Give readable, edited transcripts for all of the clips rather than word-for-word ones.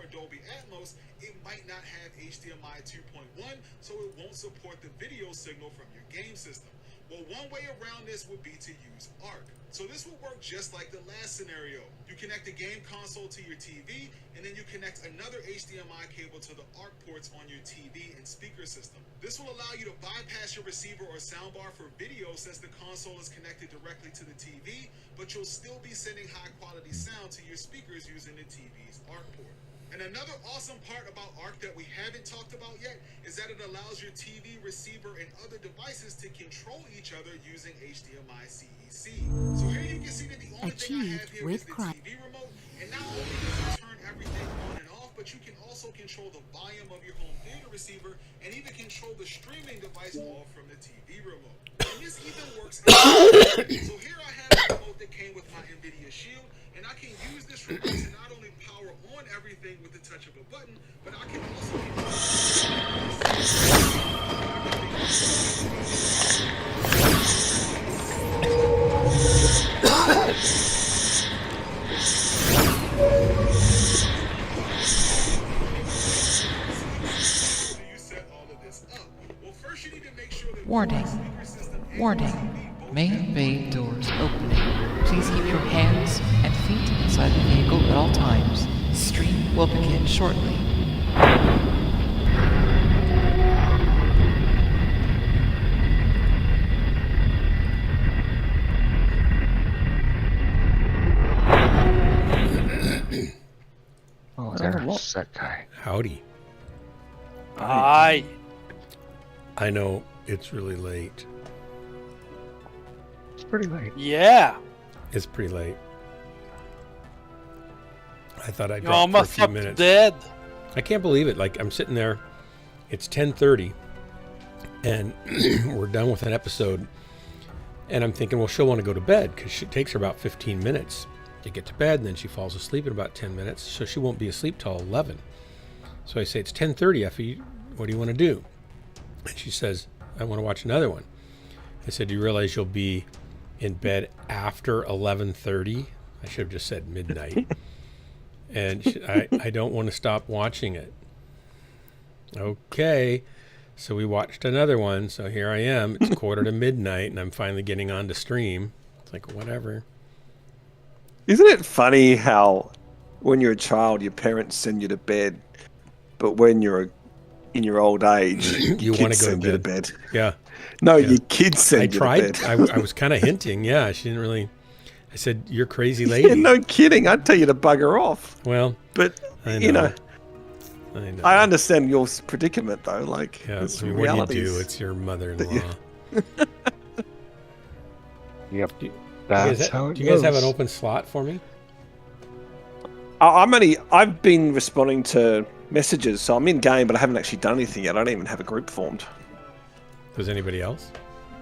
or Dolby Atmos, it might not have HDMI 2.1, so it won't support the video signal from your game system. Well, one way around this would be to use ARC. So this will work just like the last scenario. You connect the game console to your TV, and then you connect another HDMI cable to the ARC ports on your TV and speaker system. This will allow you to bypass your receiver or soundbar for video since the console is connected directly to the TV, but you'll still be sending high quality sound to your speakers using the TV's ARC port. And another awesome part about ARC that we haven't talked about yet is that it allows your TV, receiver, and other devices to control each other using HDMI CEC. So here you can see that the only thing I have here is the TV remote, and not only does it turn everything on and off, but you can also control the volume of your home theater receiver and even control the streaming device all from the TV remote. And this even works so here I have a remote that came with my NVIDIA Shield, and I can use this remote to not only power on everything with the touch of a button, but I can also Warning. Warning. Main bay doors opening. Please keep your hands and feet inside the vehicle at all times. Stream will begin shortly. Oh, there's that guy. Howdy. Hi. I know it's really late. It's pretty late. Yeah. It's pretty late. I thought I'd You're drop for a almost few up to minutes. dead. I can't believe it. Like, I'm sitting there. It's 10:30, and we're done with an episode. And I'm thinking, well, she'll want to go to bed because it takes her about 15 minutes to get to bed, and then she falls asleep in about 10 minutes, so she won't be asleep till 11. So I say, it's 10:30, Effie. What do you want to do? And she says, I want to watch another one. I said, do you realize you'll be in bed after 11:30? I should have just said midnight. And I don't want to stop watching it. Okay. So we watched another one. So here I am. It's 11:45, and I'm finally getting on to stream. It's like, whatever. Isn't it funny how when you're a child, your parents send you to bed, but when you're in your old age, you want to go to bed. Yeah. No, yeah. your kids send you to bed. I was kind of hinting. Yeah, she didn't really. I said, "You're crazy, lady." Yeah, no kidding. I'd tell you to bugger off. Well, but I know. you know, I know. I understand your predicament though. Like, yeah, I mean, what do you do? It's your mother-in-law. Yep. That's how it goes. Do you guys have an open slot for me? I've been responding to messages, so I'm in game, but I haven't actually done anything yet. I don't even have a group formed. Does anybody else?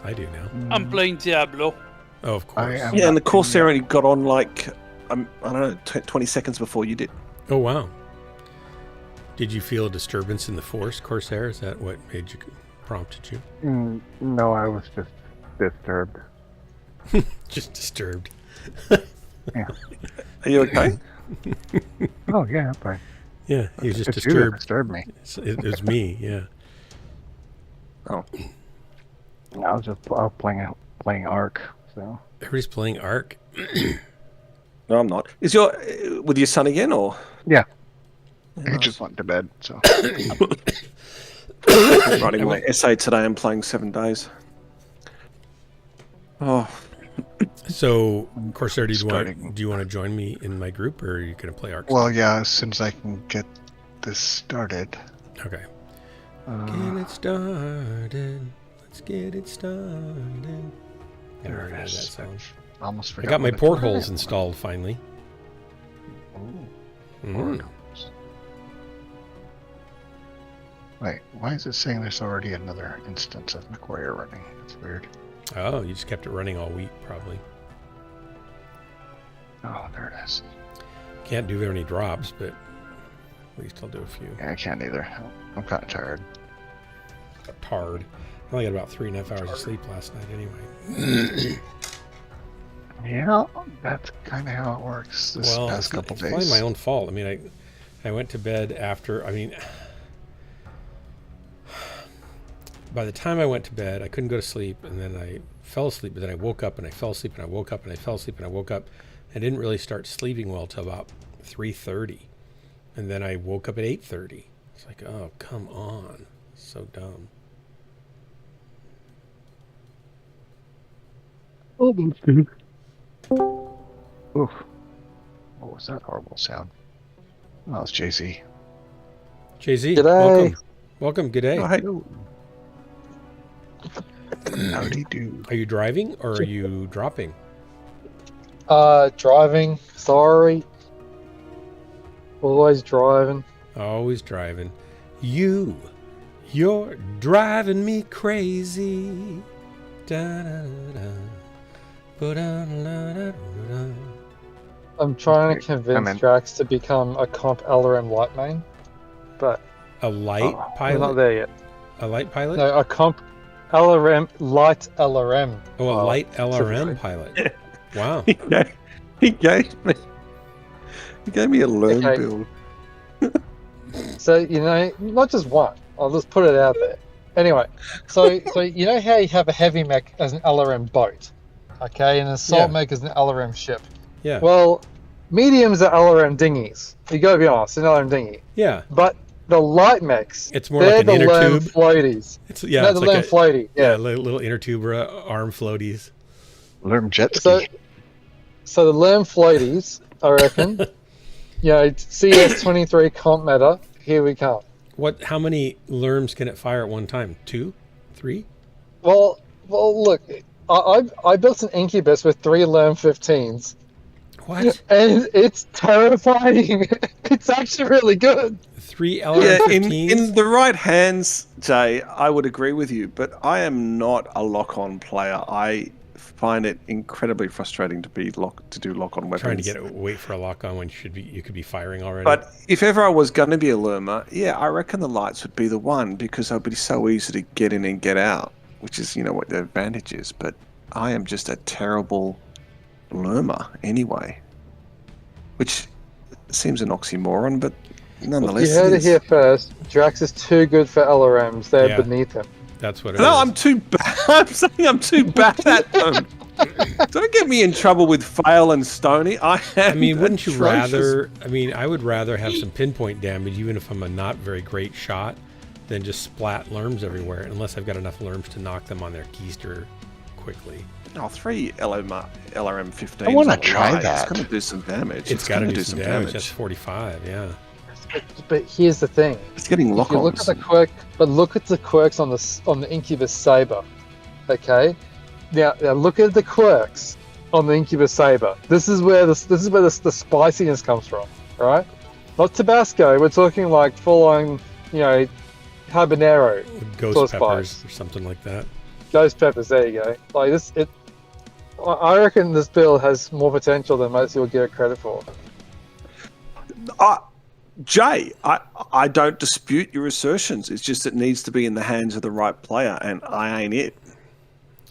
I do now. I'm playing Diablo. Oh, of course. Yeah, and the Corsair only got on like, I don't know, 20 seconds before you did. Oh, wow. Did you feel a disturbance in the Force, Corsair? Is that what prompted you? No, I was just disturbed. Just disturbed. Yeah. Are you okay? Oh, yeah, but... Yeah, he was just it's disturbed. You that disturbed me. It was me, yeah. Oh. I was just playing Ark, so... Everybody's playing Ark? No, I'm not. Is with your son again, or? Yeah. He just went to bed, so... I'm writing my essay today. I'm playing 7 days. Oh. So, Corsair, do you want to join me in my group, or are you going to play Ark? Well, yeah, as soon as I can get this started. Okay. Get it started. Let's get it started. There it is. That song. Almost forgot. I got my portholes installed finally. Portholes. Wait, why is it saying there's already another instance of Mechwarrior running? That's weird. Oh, you just kept it running all week, probably. Oh, there it is. Can't do very many drops, but at least I'll do a few. Yeah, I can't either. I'm kind of tired. Tired. I only got about 3.5 hours of sleep last night anyway. Yeah, that's kind of how it works this past couple days. It's probably my own fault. I mean, I went to bed after, by the time I went to bed, I couldn't go to sleep, and then I fell asleep, but then I woke up, and I fell asleep, and I woke up, and I fell asleep, and I woke up. I didn't really start sleeping well till about 3:30, and then I woke up at 8:30. It's like, oh, come on. So dumb. Oof. What was that horrible sound? Oh, it's JC. JZ, G'day. welcome, good day. Oh, hey. Howdy do. Are you driving or are you dropping? Driving. Sorry. Always driving. Always driving. You're driving me crazy. Da-da-da-da. Ba-da-da-da-da-da. I'm trying to I'm convince in. Drax to become a comp LRM light main, but A light Oh, we're not pilot? there yet. A light pilot? No, a comp LRM light LRM. Oh, a light LRM typically. pilot. Wow. He gave me a learn Okay. build. So not just one. I'll just put it out there. Anyway, so you know how you have a heavy mech as an LRM boat, okay, and an assault Yeah. mech as an LRM ship. Yeah. Well, mediums are LRM dinghies. You gotta be honest, an LRM dinghy. Yeah. But the light mechs, It's more they're like an the inner LRM tube. floaties. It's No, it's the like LRM floaty. Yeah. little inner tube arm floaties. Lerm jet ski. So the LRM floaties, I reckon. CS23 comp meta. Here we come. How many lerms can it fire at one time? 2? 3? Well, look. I built an incubus with 3 LRM 15s. What? And it's terrifying. It's actually really good. 3 Yeah, LRM-15s? in the right hands, Jay, I would agree with you, but I am not a lock-on player. I find it incredibly frustrating to do lock-on weapons. Trying to wait for a lock on when you could be firing already. But if ever I was going to be a lermer, yeah, I reckon the lights would be the one because they'd be so easy to get in and get out, which is, what the advantage is. But I am just a terrible lermer anyway, which seems an oxymoron, but nonetheless. You heard it is. here first. Drax is too good for LRMs. They're Yeah. beneath him. That's what it is. No, I'm too bad. I'm saying I'm too bad at them. Don't get me in trouble with Fail and Stony. Wouldn't you atrocious. rather? I would rather have some pinpoint damage, even if I'm a not very great shot, than just splat lerms everywhere. Unless I've got enough lerms to knock them on their keister quickly. Oh, 3 LRM 15. I wanna try that. It's going to do some damage. It's got to gonna do some damage. That's 45. Yeah. But here's the thing. It's getting If you look lock-ons. at the quirks on the Incubus Saber, okay? Now look at the quirks on the Incubus Saber. This is where the spiciness comes from, right? Not Tabasco. We're talking like full-on, habanero, Ghost Sauce peppers spice. or something like that. ghost peppers. There you go. Like this, I reckon this build has more potential than most people give it credit for. Jay, I don't dispute your assertions. It's just it needs to be in the hands of the right player, and I ain't it.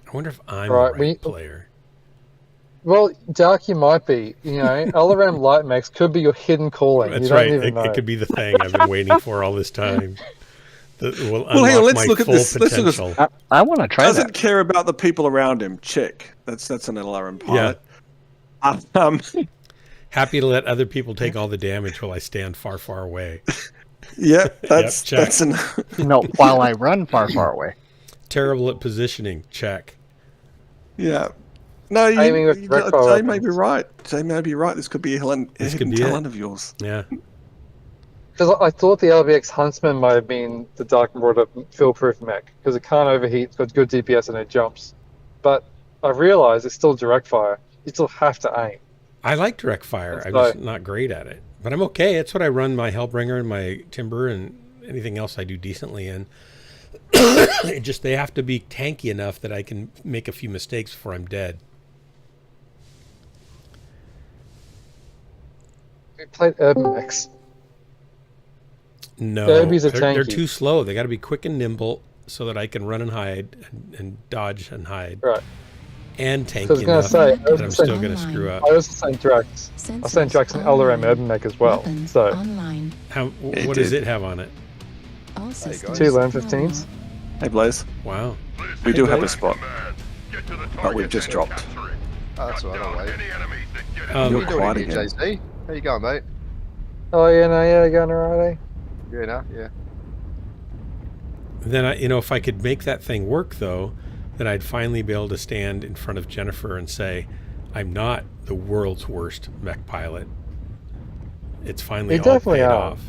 I wonder if I'm Right, the right player. Well, Dark, you might be. LRM Light Mechs could be your hidden calling. That's you don't right. even know. It could be the thing I've been waiting for all this time. That will Well, hang on, unlock let's my look at full this. Let's look at this. potential. I want to try Doesn't that. care about the people around him. Check. That's an LRM pilot. Happy to let other people take all the damage while I stand far, far away. Yeah, that's check. that's an. No, while I run far, far away. Terrible at positioning. Check. Yeah. No, Aiming with projectile Jay may be weapons. right. Jay may be right. This could be a This could hidden be talent it. of yours. Yeah. Because I thought the LBX Huntsman might have been the Dark Marauder fill-proof mech, because it can't overheat, it's got good DPS, and it jumps. But I realised it's still direct fire. You still have to aim. I like direct fire. That's I'm right. just not great at it. But I'm okay. It's what I run my Hellbringer and my Timber and anything else I do decently in. They have to be tanky enough that I can make a few mistakes before I'm dead. We played Urban Mechs. No, Derbies are they're tanky. too slow. They got to be quick and nimble so that I can run and hide and dodge and hide. Right. and I tanky was going enough to say, that I'm still going to screw up. I was saying Drax. I was saying Drax and Eldaram Urban Mech as well. Weapons So online. What does it have on it? All systems 2 learn normal. 15s. Hey, Blaze. Wow. We do have a spot, but we've just dropped. Oh, that's all right, I'll wait. You're What are you quiet doing here, again. JC? How you going, mate? Oh yeah, no, yeah, going alright. Yeah, no, yeah. Then if I could make that thing work though, then I'd finally be able to stand in front of Jennifer and say, I'm not the world's worst mech pilot. It's finally You all definitely paid are. off.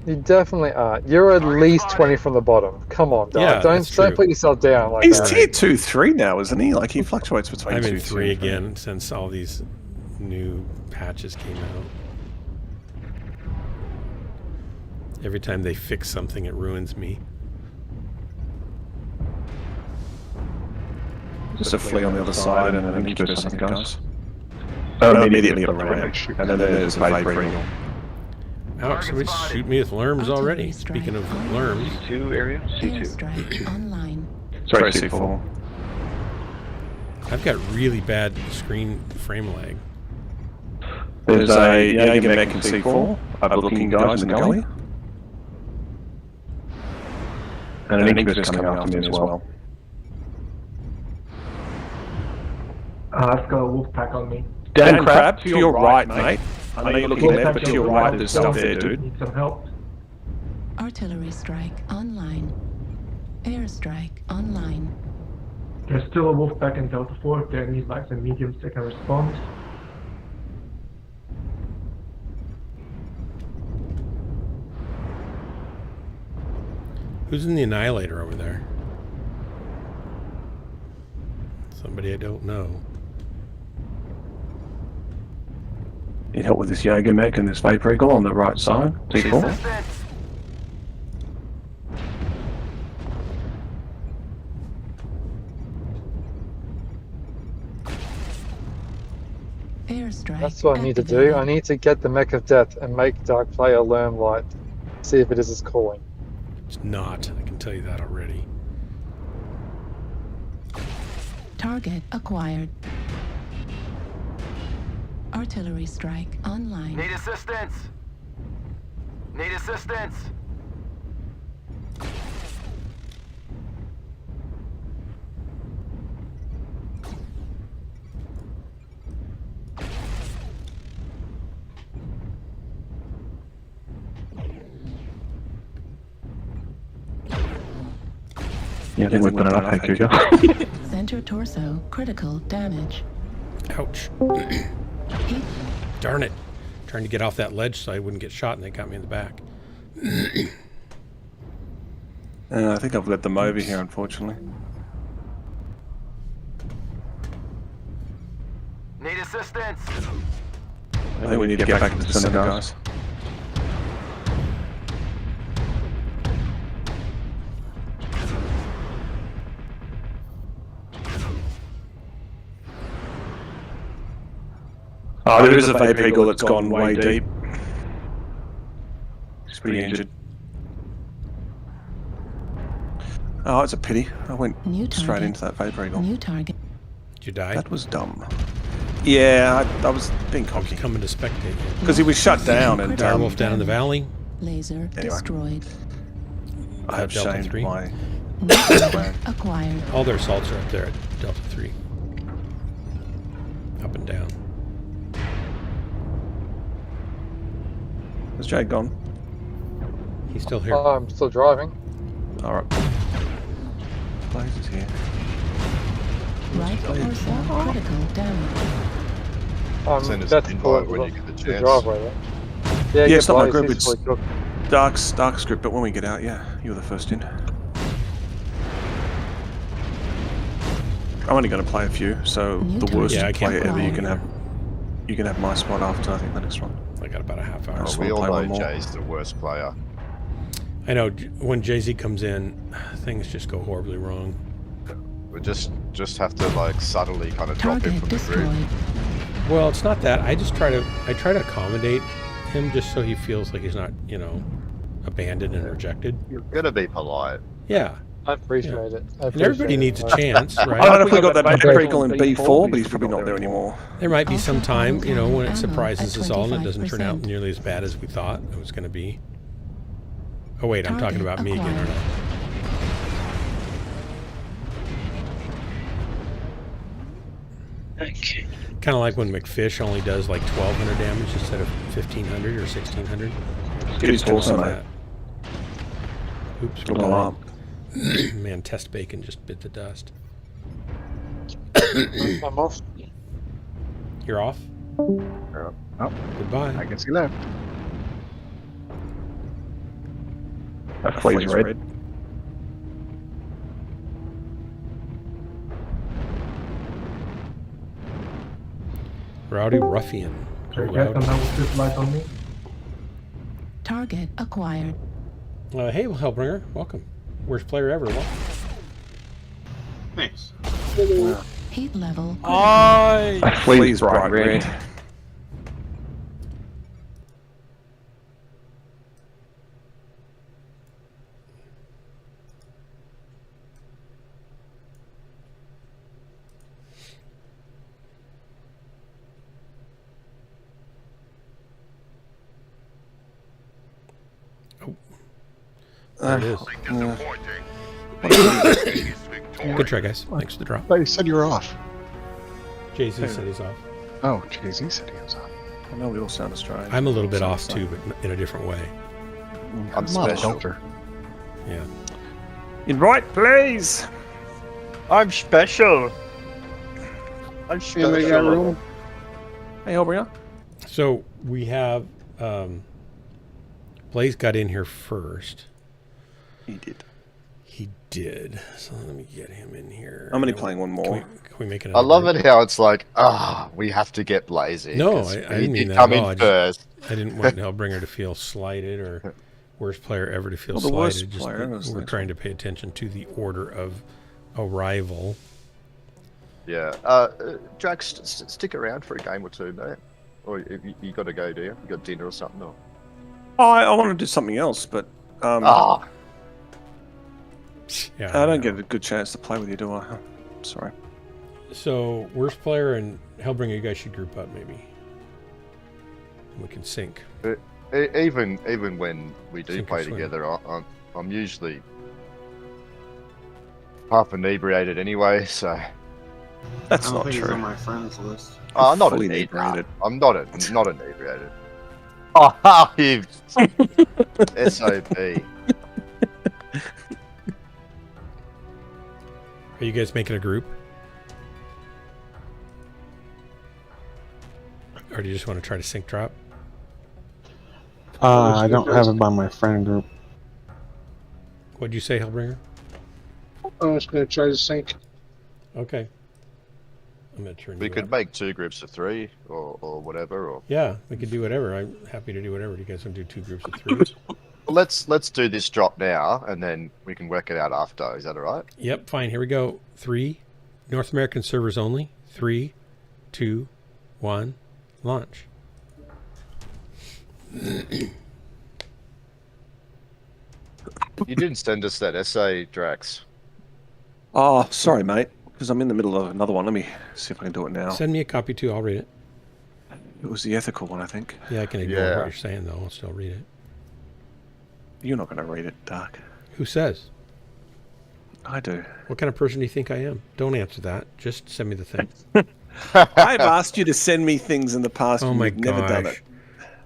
You definitely are. You're at least 20 from the bottom. Come on, dog. Yeah, don't that's true. put yourself down like He's that. tier 2, 3 now, isn't he? Like he fluctuates between I'm 2, in 3 3. again since all these new patches came out. Every time they fix something, it ruins me. Just a flea on the other side and an incubus, I think, guys. Oh, immediately up the ramp. And then there's a Vapor Eagle. Ouch, somebody shoot me with lerms already. Speaking of lerms. C2 area? Airstrike online. Sorry, C4. I've got really bad screen frame lag. There's a Jaeger mech in C4, overlooking guys in the gully. And an incubus coming after me as well. I've got a wolf pack on me. Dan Crab, to your right, mate. I know you're looking left, but to your right there's stuff there, dude. Need some help? Artillery strike online. Airstrike online. There's still a wolf pack in Delta 4 if there needs like some mediums that can respond. Who's in the Annihilator over there? Somebody I don't know. Need help with this Jaeger mech and this Vapor Eagle on the right side, C4. Airstrike. That's what I need to do. activated. I need to get the Mech of Death and make Dark Player learn light. See if it is his calling. It's not. I can tell you that already. Target acquired. Artillery strike online. Need assistance! Need assistance! Yeah, I think we've got enough, thank you, Center torso critical damage. Ouch. Heat Darn it. Trying to get off that ledge so I wouldn't get shot and they got me in the back. I think I've let them over here, unfortunately. Need assistance! I think we need to get back to the center, guys. Oh, there is a Vapor Eagle that's gone way deep. He's pretty injured. Oh, it's a pity. I went New straight target. into that Vapor Eagle. New target. Did you die? That was dumb. Yeah, I was being cocky. Coming to spectate. Because he was shut down and Direwolf down in the valley. Laser destroyed. I have Delta shamed 3. my New target acquired. All their assaults are up there at Delta 3. Up and down. Is Jade gone? He's still here. Oh, I'm still driving. Alright. Blaze is here. Right torso critical damage. Send us That's an pull invite when you get the the chance. driveway there. Yeah, it's not my Blaze, group, he's it's fully cooked. Dark script, but when we get out, yeah, you're the first in. I'm only going to play a few, so New the worst Yeah, I can't player play ever, all you can either. have. You can have my spot after, I think, the next one. I got about a half hour. just We wanna all play know one more. Jay's the worst player. I know, when Jay-Z comes in, things just go horribly wrong. We just have to like subtly kind of drop him Target from the group. destroyed. Well, it's not that. I try to accommodate him just so he feels like he's not, abandoned and rejected. You're gonna be polite. Yeah. I appreciate it. And everybody needs a chance, right? I don't know if we got that Okay. prequel in B4, but he's probably not there anymore. There might be some time, you know, when it surprises Ammo us all and it doesn't at turn out 25%. nearly as bad as we thought it was going to be. Oh, wait, I'm talking about me again, aren't I? Okay. Kind of like when McFish only does like 1,200 damage instead of 1,500 or 1,600. Get his torso, Something mate. like that. Oops, It'll blow up. Man, test bacon just bit the dust. I'm off. You're off? Oh, Goodbye. I can see left. That flame's red. Rowdy Ruffian. Go Okay, guys, Rowdy. come down with this light on me. Target acquired. Hey, Hellbringer. Welcome. Worst player ever. Welcome. Thanks. Heat level. Aye. That flame's bright red. There it is. Good try, guys. Thanks for the drop. But you said you were off. Jay-Z said he's off. Oh, Jay-Z said he was off. I know we all sound strange. I'm a little bit off too, but in a different way. I'm not a special. filter. Yeah. In right place. I'm special. I'm Hey, special. Hellbringer. So we have Blaze got in here first. He did. He did. So let me get him in here. I'm only playing one more. Can we make it? I love it how it's like, we have to get Blaze in. No, 'cause I he didn't mean did that come at all. in first. I didn't want Hellbringer to feel slighted or worst player ever to feel Well, the worst slighted. Just player, that that's we're nice. trying to pay attention to the order of arrival. Yeah. Drax, stick around for a game or two, mate. Or you got to go, do you? You got dinner or something? Or... I want to do something else, but Yeah, I don't get a good chance to play with you, do I? Sorry. So worst player and Hellbringer, you guys should group up maybe. We can sync. Even when we do Sink or play swim. together, I'm usually half inebriated anyway, so... That's I don't not think he's true. on my friends list. I'm not Fully inebriated. inebriated. I'm not inebriated. Oh, you SOP. Are you guys making a group? Or do you just want to try to sync drop? I don't have it by my friend group. What'd you say, Hellbringer? I was going to try to sync. Okay. I'm going to turn We you could up. make 2 groups of 3 or whatever. Or Yeah, we could do whatever. I'm happy to do whatever. Do you guys want to do 2 groups of 3? let's do this drop now, and then we can work it out after. Is that all right? Yep, fine. Here we go. 3. North American servers only. 3, 2, 1. Launch. You didn't send us that essay, Drax. Oh, sorry, mate. Because I'm in the middle of another one. Let me see if I can do it now. Send me a copy too. I'll read it. It was the ethical one, I think. Yeah, I can ignore Yeah. what you're saying, though. I'll still read it. You're not going to read it, Dark. Who says? I do. What kind of person do you think I am? Don't answer that. Just send me the thing. I've asked you to send me things in the past. Oh and my you've never done gosh. it.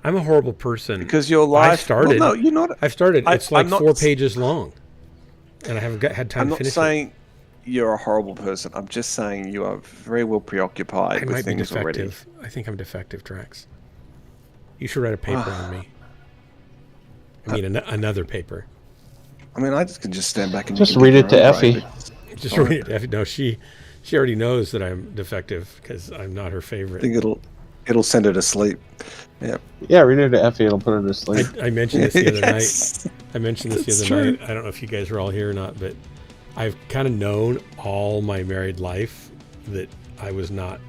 I'm a horrible person. Because your life... I've started. Well, no, you're not... I've started. It's like I'm not 4 pages long. And I haven't had time I'm to not finish saying you're a horrible person. I'm just saying you are very well it. preoccupied I with might be things already. defective. I think I'm defective, Drax. You should write a paper on me. I mean, another paper. I mean, I can just stand back and... Just you can read get it to your own Effie. brain. Just read it. Effie. No, she already knows that I'm defective because I'm not her I favorite. think it'll send her to sleep. Yeah. Yeah, read it to Effie. It'll put her to sleep. I mentioned this the other Yes. night. I mentioned this It's the other true. night. I don't know if you guys were all here or not, but I've kind of known all my married life that I was not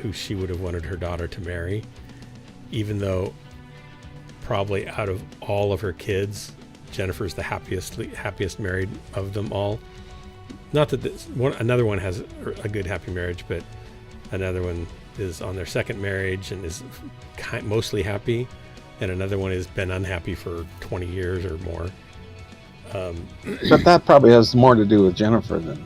who she would have wanted her daughter to marry, even though probably out of all of her kids, Jennifer's the happiest married of them all. Not that another one has a good happy marriage, but another one is on their second marriage and is mostly happy, and another one has been unhappy for 20 years or more. But that probably has more to do with Jennifer than.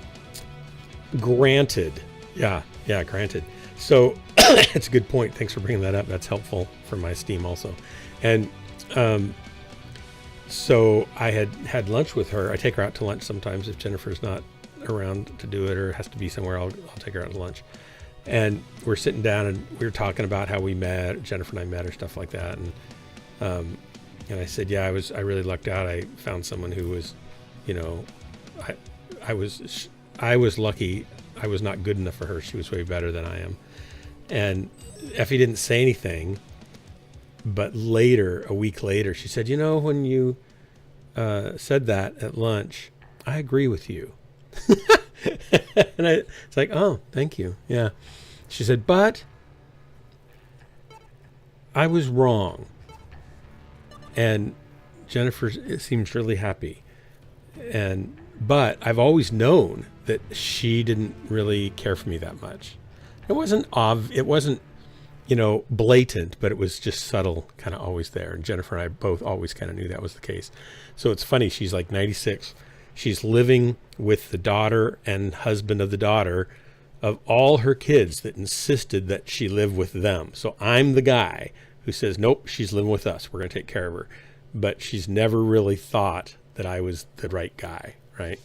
Granted. Yeah, granted. So it's a good point. Thanks for bringing that up. That's helpful for my Steam also. And so I had lunch with her. I take her out to lunch sometimes if Jennifer's not around to do it or has to be somewhere. I'll take her out to lunch. And we're sitting down and we were talking about how we met, Jennifer and I met, or stuff like that. And I said, yeah, I really lucked out. I found someone who was, I was lucky. I was not good enough for her. She was way better than I am. And Effie didn't say anything, but later, a week later, she said, when you said that at lunch, I agree with you. And it's like, oh, thank you. Yeah. She said, but I was wrong. And Jennifer seems really happy. But I've always known that she didn't really care for me that much. It wasn't blatant, but it was just subtle, kind of always there. And Jennifer and I both always kind of knew that was the case. So it's funny. She's like 96. She's living with the daughter and husband of the daughter of all her kids that insisted that she live with them. So I'm the guy who says, nope, she's living with us. We're going to take care of her. But she's never really thought that I was the right guy, right?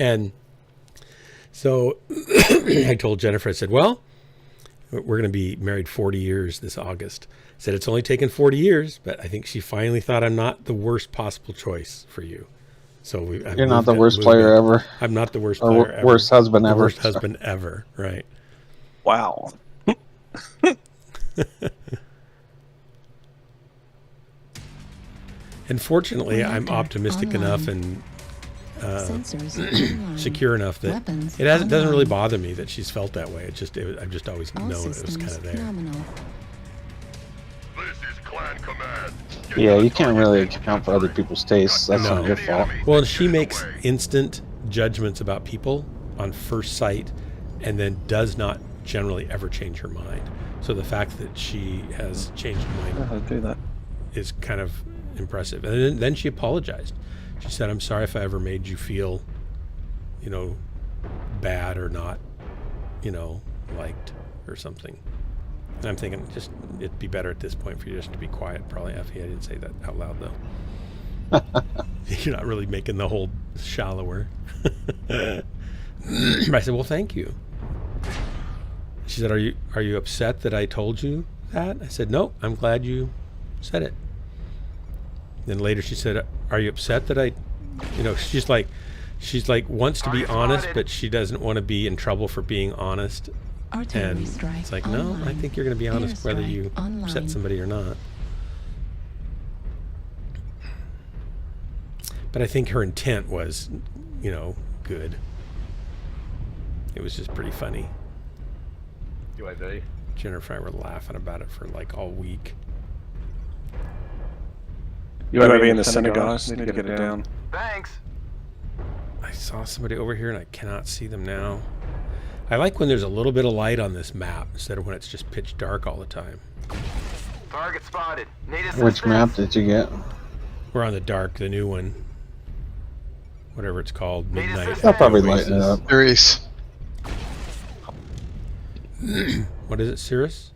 And so I told Jennifer, I said, well, we're going to be married 40 years this August. I said, it's only taken 40 years, but I think she finally thought I'm not the worst possible choice for you. So you're not the worst player ever. I'm not the worst player ever. Worst husband ever. Worst husband ever, right. Wow. And fortunately, I'm optimistic enough and secure enough that it doesn't really bother me that she's felt that way. I've just always known it was kind of there. This is Clan Command. Yeah, you can't really account for other people's tastes. That's not your fault. Well, and she makes instant judgments about people on first sight and then does not generally ever change her mind. So the fact that she has changed her mind is kind of impressive. And then she apologized. She said, I'm sorry if I ever made you feel, bad or not, liked or something. And I'm thinking it'd be better at this point for you just to be quiet. Probably, Effie. I didn't say that out loud, though. You're not really making the hole shallower. I said, well, thank you. She said, are you upset that I told you that? I said, no, I'm glad you said it. Then later she said, are you upset that she's like wants to be honest, but she doesn't want to be in trouble for being honest. And it's like, no, I think you're going to be honest whether you upset somebody or not. But I think her intent was, good. It was just pretty funny. UAV. Jennifer and I were laughing about it for like all week. UAV in the center, guys. Need to get it down. Thanks. I saw somebody over here and I cannot see them now. I like when there's a little bit of light on this map instead of when it's just pitch dark all the time. Target spotted. Need assistance. Which map did you get? We're on the dark, the new one. Whatever it's called, Midnight. I'll probably lighten it up. Cirrus. What is it, Cirrus?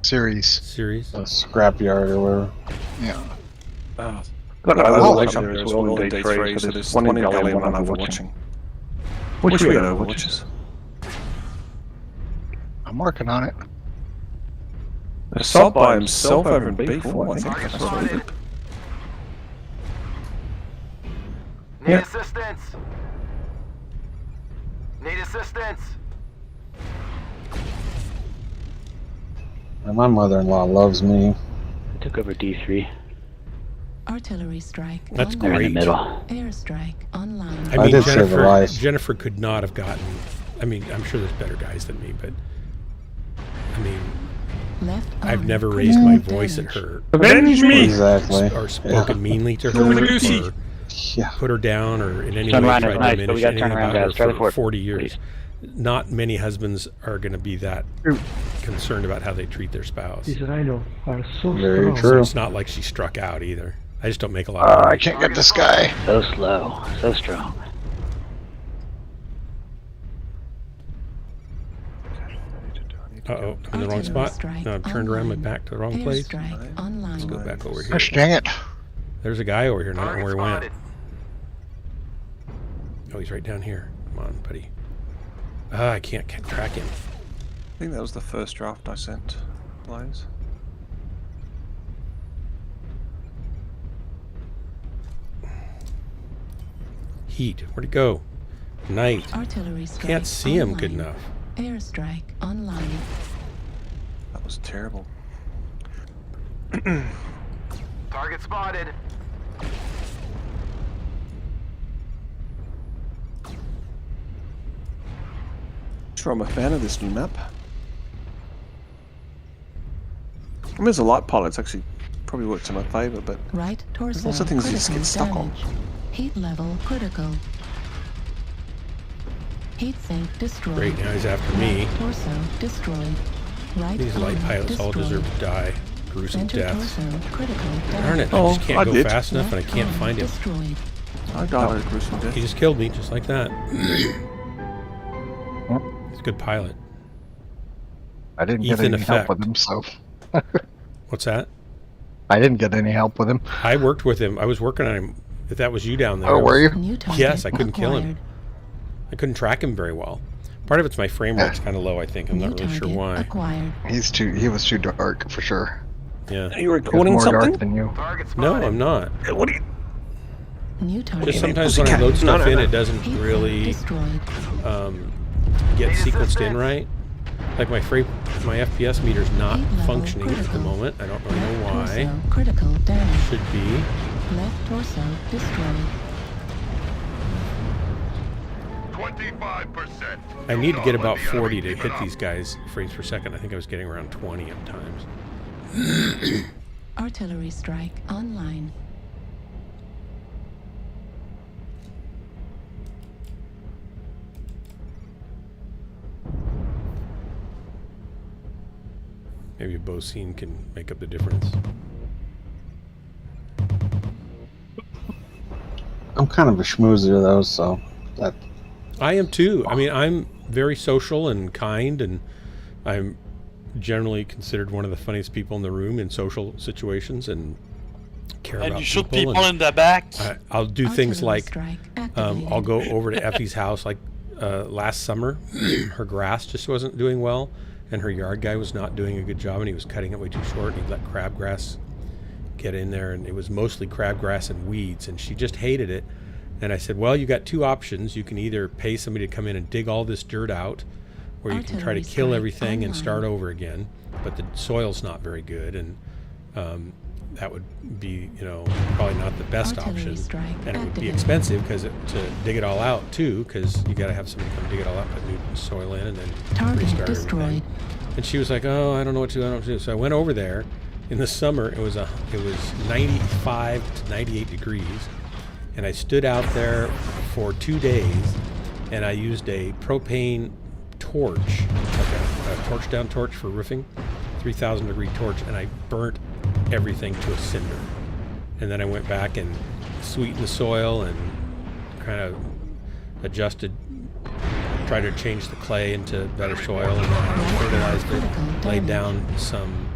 Series. A scrapyard or whatever. Yeah. Got another election there as well in day 3, so there's one in Galley and one Overwatching. Which we got Overwatches? I'm working on it. Assault by himself over in B4, I think. That's really good. Need assistance. Need assistance. And my mother-in-law loves me. I took over D3. Artillery strike. That's online. great. In the middle. Airstrike online. I mean, did save a life. Jennifer could not have gotten. I mean, I'm sure there's better guys than me, but I mean, Left I've arm never raised my critical voice at damage. her. Avenge me! Exactly. Or spoken meanly to her, or put her down, or in any Turn way around tried is to nice, but diminish we gotta anything turn around, about her guys. Try the for fort, 40 years. Not many husbands are going to be that concerned about how they treat their spouse. These rhino are so Very strong. So true. it's not like she struck out either. I just don't make a lot of money. I can't get this guy. So slow, so strong. Uh-oh, I'm in the wrong spot. No, I've turned around my back to the wrong place. Airstrike online. Let's go back over here. Gosh dang it. There's a guy over here, and I don't know where he went. Spotted. Oh, he's right down here. Come on, buddy. I can't track him. I think that was the first draft I sent, Blaze. Heat. Where'd he go? Night. Artillery strike Can't see him good online. enough. Airstrike online. That was terrible. Target spotted. Sure, I'm a fan of this new map. I mean, as a light pilot, it's actually probably worked in my favour, but Right torso. there's also things you just critical get stuck on. damage. Heat level critical. Heat sink destroyed. Great, now he's after me. Left torso destroyed. Right These light arm pilots all destroyed. deserve to die. Gruesome Center deaths. torso critical Darn damage. it, I just can't go did. fast enough and I Left can't arm find him. Destroyed. I died a gruesome death. He just killed me, just like that. He's a good pilot. I didn't get Ethan any help with effect. him, so What's that? I didn't get any help with him. I worked with him. I was working on him. If that was you down there. Oh, were you? New target Yes, I couldn't kill him. acquired. I couldn't track him very well. Part of it's my frame rate's kind of low, I think. I'm New not really sure target why. acquired. He was too dark for sure. Yeah. Are you He was recording more something? dark than you. Target No, spotted. I'm not. What are you... New target. Just sometimes when I load stuff in, it doesn't really destroyed. get sequenced in right. Like my FPS meter's not Heat level functioning at the critical. moment. I don't really know Left why. torso critical damage. Should be. Left torso destroyed. 25%. I need to get about 40 to hit these guys frames per second. I think I was getting around 20 at times. Artillery strike online. Maybe a bow scene can make up the difference. I'm kind of a schmoozer though, so that I am too. I mean, I'm very social and kind, and I'm generally considered one of the funniest people in the room in social situations, and care And about you shoot people. people in the back. I'll do things Artillery like strike I'll activated. go over to Effie's house. Like last summer, her grass just wasn't doing well, and her yard guy was not doing a good job, and he was cutting it way too short. And he let crabgrass get in there, and it was mostly crabgrass and weeds, and she just hated it. And I said, well, you got two options. You can either pay somebody to come in and dig all this dirt out, or you can try to Artillery kill strike everything and start online. over again. But the soil's not very good, and that would be, probably not the best Artillery option. strike And it would be activated. expensive to dig it all out too, because you got to have somebody come dig it all out, put new soil in, and then Target restart destroyed. everything. And she was like, "Oh, I don't know what to do. I don't know what to do." So I went over there. In the summer, it was 95 to 98 degrees, and I stood out there for 2 days, and I used a propane torch, like a torch down torch for roofing, 3,000 degree torch, and I burnt everything to a cinder. And then I went back and sweetened the soil and kind of adjusted, tried to change the clay into better soil, and then I fertilized it, laid down some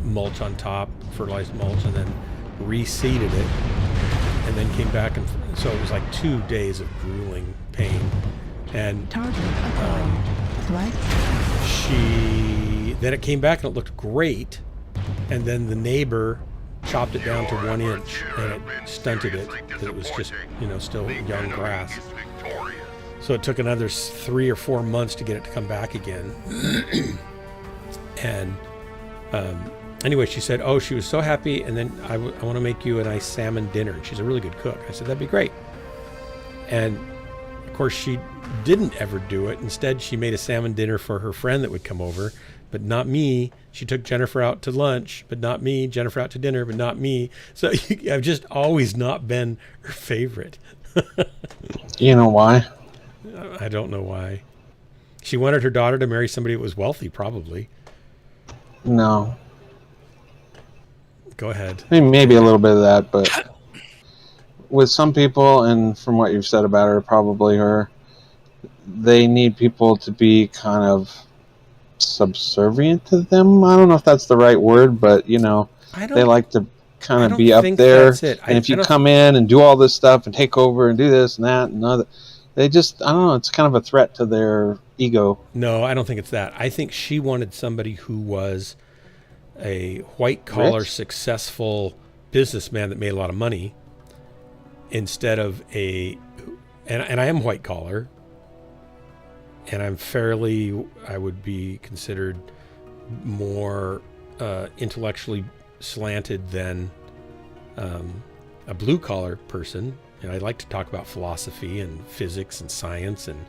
mulch on top, fertilized mulch, and then reseeded it, and then came back, and so it was like 2 days of grueling pain. And Target acquired. Right. then it came back and it looked great, and then the neighbor chopped it down to 1 inch, and it stunted it because it was just still young grass. So it took another 3 or 4 months to get it to come back again. And anyway, she said, oh, she was so happy, and then I want to make you a nice salmon dinner. And she's a really good cook. I said, that'd be great. And of course, she didn't ever do it. Instead, she made a salmon dinner for her friend that would come over, but not me. She took Jennifer out to lunch, but not me. Jennifer out to dinner, but not me. So I've just always not been her favorite. You know why? I don't know why. She wanted her daughter to marry somebody that was wealthy, probably. No. Go ahead. I mean, maybe a little bit of that, but with some people, and from what you've said about her, probably her, they need people to be kind of subservient to them. I don't know if that's the right word, but they like to kind of be up there. And if you come in and do all this stuff and take over and do this and that and other, they just, I don't know, it's kind of a threat to their ego. No, I don't think it's that. I think she wanted somebody who was a white-collar, successful businessman that made a lot of money instead of and I am white-collar, and I'm I would be considered more intellectually slanted than a blue-collar person. And I like to talk about philosophy and physics and science and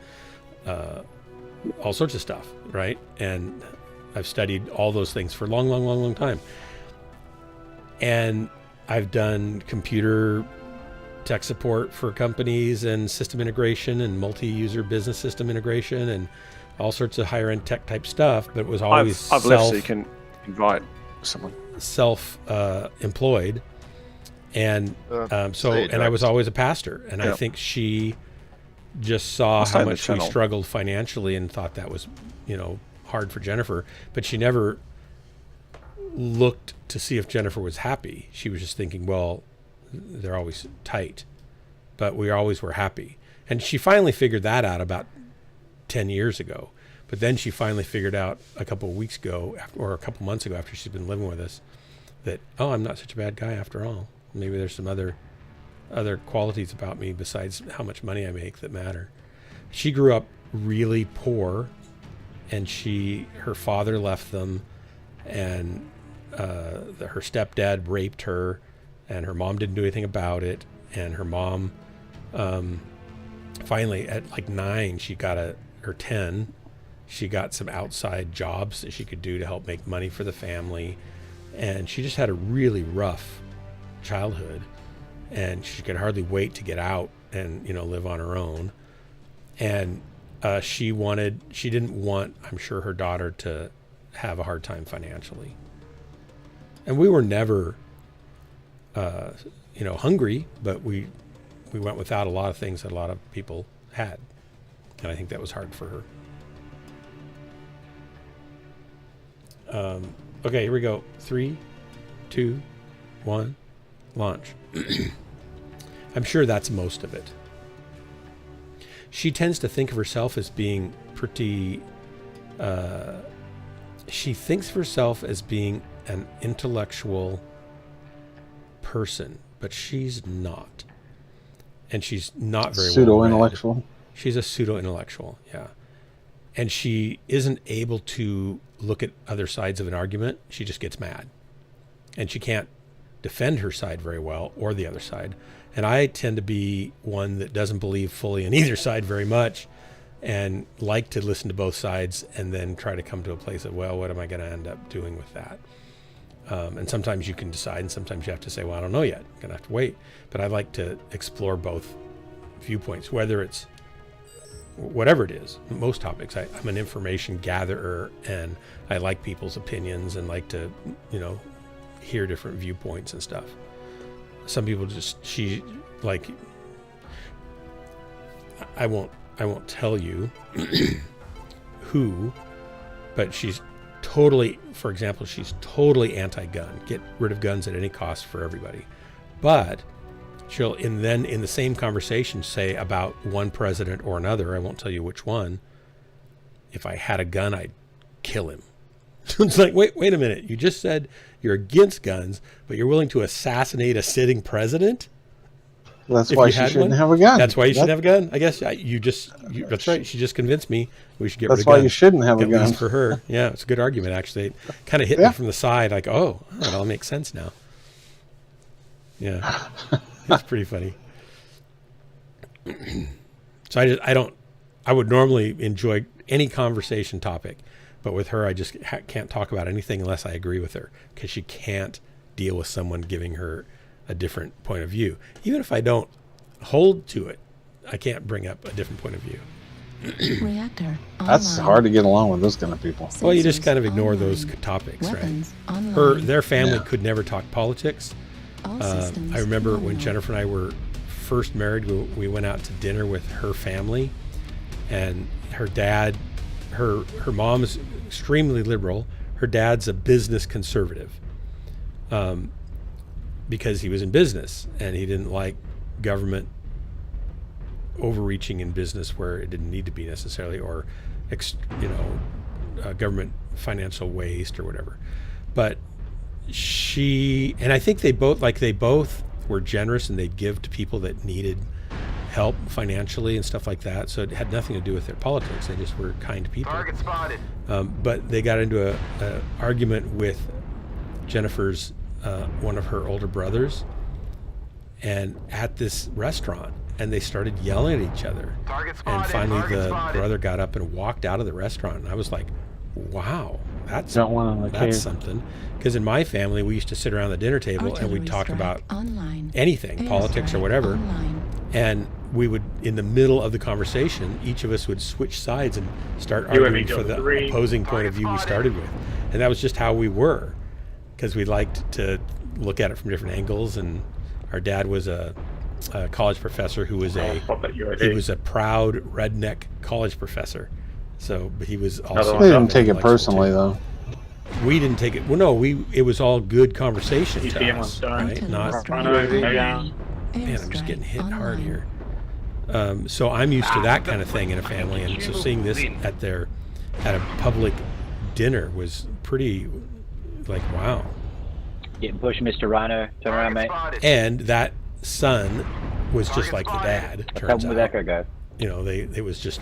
all sorts of stuff, right? And I've studied all those things for a long time. And I've done computer tech support for companies and system integration and multi-user business system integration and all sorts of higher-end tech type stuff, but it was always I've left so you can invite someone. Self-employed. And I was always a pastor. And I think she just saw how much we struggled financially and thought that was, hard for Jennifer. But she never looked to see if Jennifer was happy. She was just thinking, well, they're always tight, but we always were happy. And she finally figured that out about 10 years ago. But then she finally figured out a couple of weeks ago, or a couple months ago after she's been living with us, that, I'm not such a bad guy after all. Maybe there's some other qualities about me besides how much money I make that matter. She grew up really poor, and her father left them, and her stepdad raped her, and her mom didn't do anything about it. And her mom, finally at like 9, or 10, she got some outside jobs that she could do to help make money for the family. And she just had a really rough childhood, and she could hardly wait to get out and live on her own. And she didn't want, I'm sure, her daughter to have a hard time financially. And we were never hungry, but we went without a lot of things that a lot of people had, and I think that was hard for her. Okay, here we go. 3, 2, 1, launch. I'm sure that's most of it. She tends to think of herself as being pretty... she thinks of herself as being an intellectual person, but she's not. And she's not very pseudo-intellectual. Well-read. She's a pseudo-intellectual, yeah. And she isn't able to look at other sides of an argument. She just gets mad. And she can't defend her side very well, or the other side. And I tend to be one that doesn't believe fully in either side very much, and like to listen to both sides and then try to come to a place of, well, what am I going to end up doing with that? And sometimes you can decide, and sometimes you have to say, well, I don't know yet. I'm going to have to wait. But I like to explore both viewpoints, whether it's whatever it is. Most topics, I'm an information gatherer, and I like people's opinions and like to, hear different viewpoints and stuff. Some people I won't tell you who, but she's totally, for example, she's totally anti-gun. Get rid of guns at any cost for everybody. But she'll, then in the same conversation, say about one president or another, I won't tell you which one, if I had a gun, I'd kill him. It's like, wait a minute. You just said you're against guns, but you're willing to assassinate a sitting president? That's why she shouldn't have a gun. That's why you shouldn't have a gun? I guess that's right. She just convinced me we should get rid of guns. That's why you shouldn't have a gun. At least for her. Yeah, it's a good argument, actually. It kind of hit me from the side, like, oh, that all makes sense now. Yeah. It's pretty funny. So I would normally enjoy any conversation topic, But with her, I just can't talk about anything unless I agree with her, because she can't deal with someone giving her a different point of view. Even if I don't hold to it, I can't bring up a different point of view. Reactor That's online. hard to get along with those kind of people. Well, you just Sensors kind of ignore online. those topics, Weapons right? online. Their family Yeah. could never talk politics. All systems I remember when nominal. Jennifer and I were first married, we went out to dinner with her family, and her dad, her mom's extremely liberal. Her dad's a business conservative, because he was in business and he didn't like government overreaching in business where it didn't need to be necessarily, or government financial waste or whatever. But I think they both were generous, and they'd give to people that needed help financially and stuff like that. So it had nothing to do with their politics. They just were kind people. Target spotted. But they got into a argument with Jennifer's one of her older brothers, and at this restaurant, and they started yelling at each other. Target spotted. And finally Target the spotted. brother got up and walked out of the restaurant, and I was like, wow, that's Got one on the cave. something. Because in my family, we used to sit around the dinner table and we'd Artillery talk strike about online. anything, Air politics or strike whatever. online. And we would, in the middle of the conversation, each of us would switch sides and start UAV arguing for Delta the 3. opposing point of view we started with. And that was just how we were, because we liked to look at it from different angles. And our dad was a college professor who was he was a proud redneck college professor. So, but he was also. They didn't take it intellectual, personally, too. though. We didn't take it. Well, no, it was all good conversation to TCM on us, start. right? Not. Air Man, I'm just strike getting hit hard online. here. So I'm used to that kind of thing in a family, and so seeing this at a public dinner was pretty, like, wow. Getting pushed, Mr. Rhino. Turn around, mate. And that son was just like the dad. Help Turns him with out, Echo, guys. it was just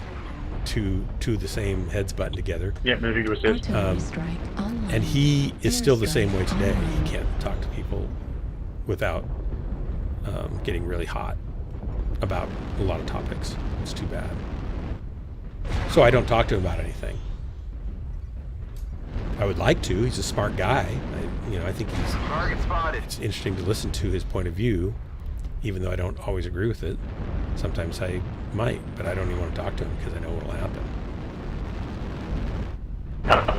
two of the same heads buttoned together. Yeah, moving to assist. Artillery strike online. And he is Air still the same strike way today. online. He can't talk to people without getting really hot about a lot of topics. It's too bad. So I don't talk to him about anything. I would like to. He's a smart guy. I think Target spotted. it's interesting to listen to his point of view, even though I don't always agree with it. Sometimes I might, but I don't even want to talk to him because I know what will happen.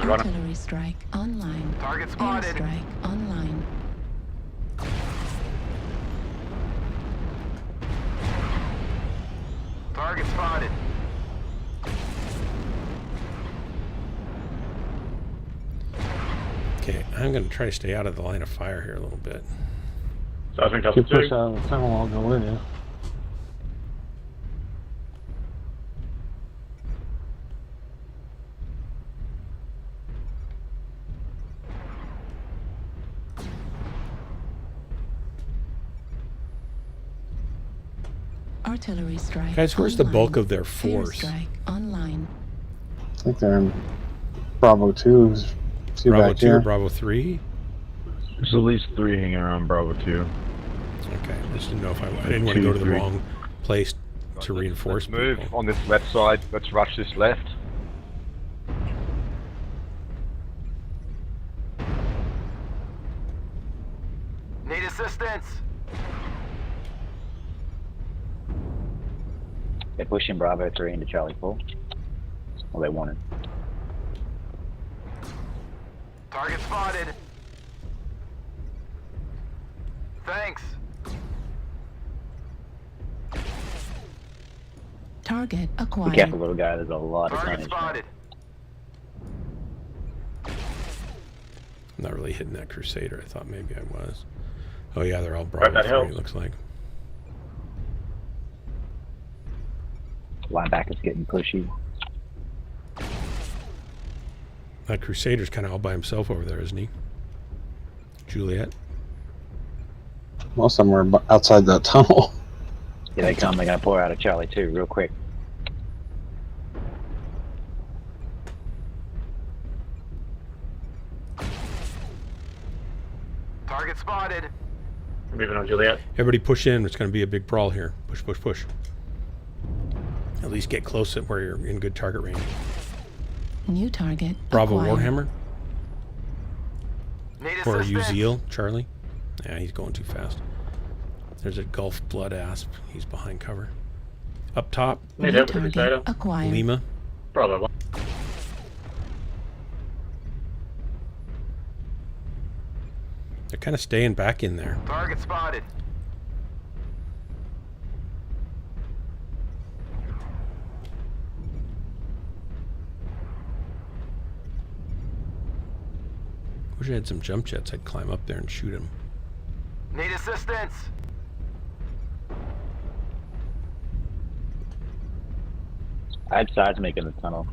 Artillery strike online. Target Air spotted. strike online. Target spotted. Okay, I'm going to try to stay out of the line of fire here a little bit. So I think If that's you the push two. out of the tunnel, I'll go with you. Artillery strike. Guys, where's the online. bulk of their Air force? strike online. I think they're in Bravo 2. See Bravo back 2 here. or Bravo 3? There's at least 3 hanging around Bravo 2. Okay, I just didn't know if I didn't want to go to the 2, 3. wrong place to reinforce Let's move people. on this left side. Let's rush this left. Need assistance. They're pushing Bravo 3 into Charlie 4. Well, they wanted. Target spotted. Thanks. Target Be acquired. careful, little guy. There's a lot of Target tonnage. spotted. I'm not really hitting that Crusader. I thought maybe I was. Oh yeah, they're all Right, Bravo that 3, helps. it looks like. Linebackers getting pushy. That Crusader's kind of all by himself over there, isn't he? Juliet? Most of them are outside that tunnel. Here they come. They're going to pour out of Charlie 2 real quick. Target spotted. Moving on Juliet. Everybody push in. It's going to be a big brawl here. Push, push, push. At least get close at where you're in good target range. New target. Bravo acquired. Warhammer. Need Or assistance. Uziel, Charlie. Yeah, he's going too fast. There's a Gulf Blood Asp. He's behind cover. Up top, New target acquired. Lima. Bravo. They're kind of staying back in there. Target spotted. Wish I had some jump jets. I'd climb up there and shoot him. Need assistance. I had seismic in the tunnel.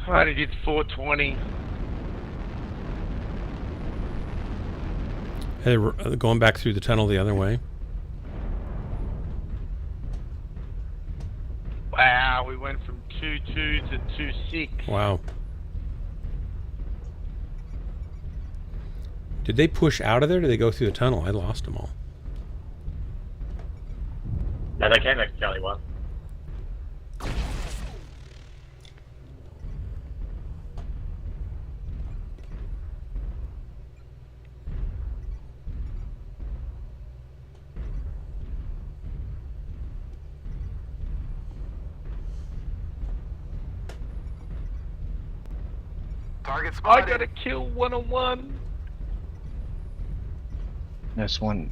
I did 420. Hey, we're going back through the tunnel the other way. Wow, we went from 2-2 to 2-6. Wow. Did they push out of there or did they go through the tunnel? I lost them all. No, they came back to Charlie 1. Target I spotted. got a kill 1-on-1. There's one.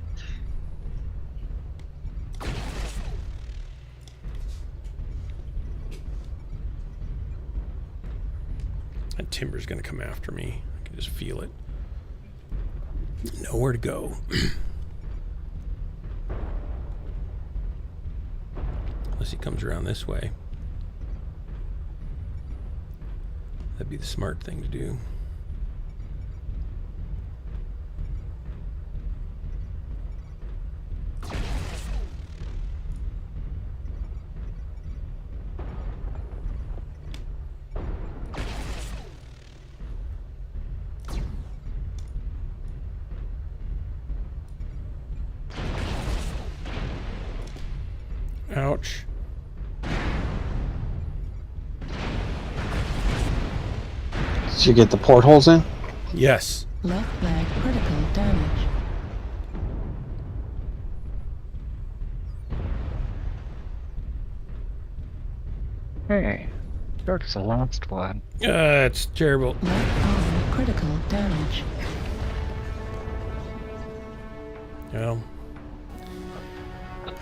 That timber's going to come after me. I can just feel it. Nowhere to go. Unless he comes around this way. That'd be the smart thing to do. Ouch. Did you get the portholes in? Yes. Left flag critical damage. Hey, that's the last one. It's terrible. Left arm critical damage. Well.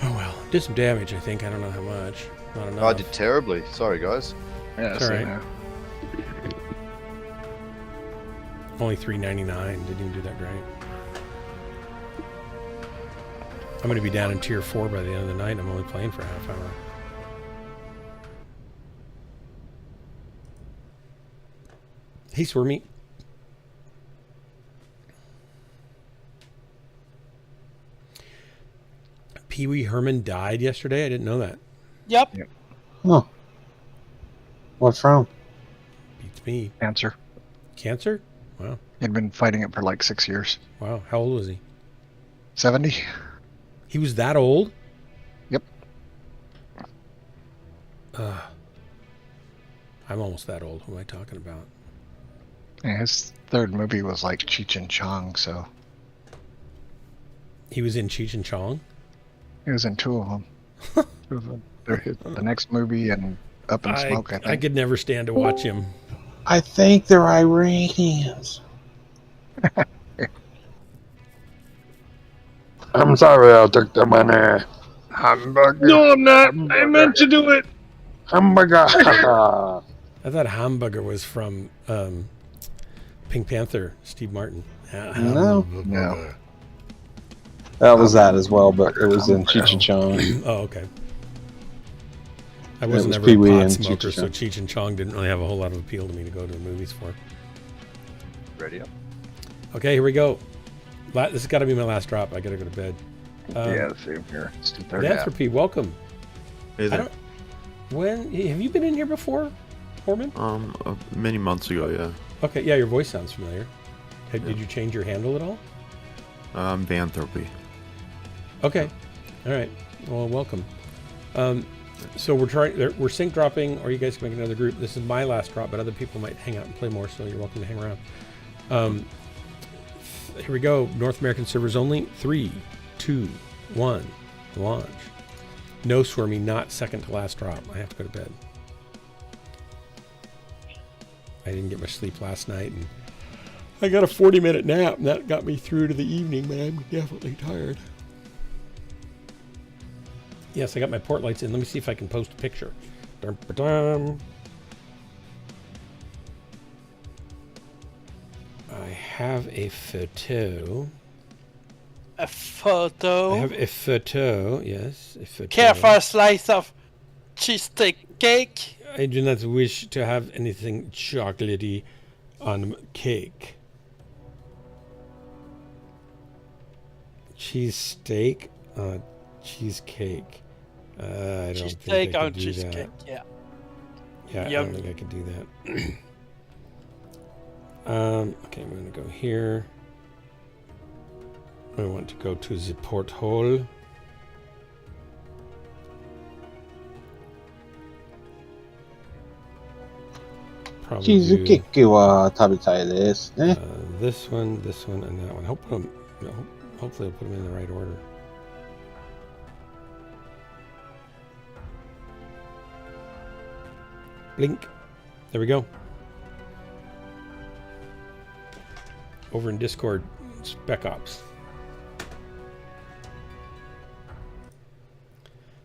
Oh well. Did some damage, I think. I don't know how much. Not enough. I did terribly. Sorry, guys. Yeah, It's all right. now. Only $3.99. Didn't even do that great. I'm going to be down in tier 4 by the end of the night. I'm only playing for a half hour. Hey, Swarmy. Pee Wee Herman died yesterday? I didn't know that. Yep. Huh. What from? Beats me. Cancer. Cancer? Wow. He'd been fighting it for like 6 years. Wow. How old was he? 70. He was that old? Yep. I'm almost that old. Who am I talking about? Yeah, his third movie was like Cheech and Chong, so He was in Cheech and Chong? he was in 2 of them. The next movie and Up in Smoke, I think. I could never stand to watch him. I think they're Iranians. I'm sorry, I'll take the money. Hamburger. No, I'm not. I meant to do it. Hamburger. I thought Hamburger was from Pink Panther, Steve Martin. No. No. That was that as well, but it was in Cheech and Chong. Oh, okay. I It wasn't was ever Pee a Wee pot and smoker, Cheech so and Cheech and Chong didn't really have a whole lot of appeal to me to go to the movies for. Ready up. Okay, here we go. This has got to be my last drop. I got to go to bed. Yeah, same here. It's 2:30. Nanthropy, welcome. Hey there. When have you been in here before, Foreman? Many months ago, yeah. Okay, yeah, your voice sounds familiar. Did you change your handle at all? Vanthropy. Okay, all right. Well, welcome. So we're sync dropping, or you guys can make another group. This is my last drop, but other people might hang out and play more, so you're welcome to hang around. Here we go. North American servers only. 3, 2, 1, launch. No swarmy, not second to last drop. I have to go to bed. I didn't get much sleep last night, and I got a 40-minute nap, and that got me through to the evening, but I'm definitely tired. Yes, I got my port lights in. Let me see if I can post a picture. Dum-ba-dum. I have a photo. A photo? I have a photo, yes. A photo. Care for a slice of cheesesteak cake? I do not wish to have anything chocolatey on cake. Cheesesteak? Cheesecake. I don't think I could do cheesecake, that. yeah. Yeah, I don't think I could do that. Okay, I'm going to go here. I want to go to the porthole. Probably do, this one, and that one. Hopefully I'll put them in the right order. Blink. There we go. Over in Discord, Spec Ops.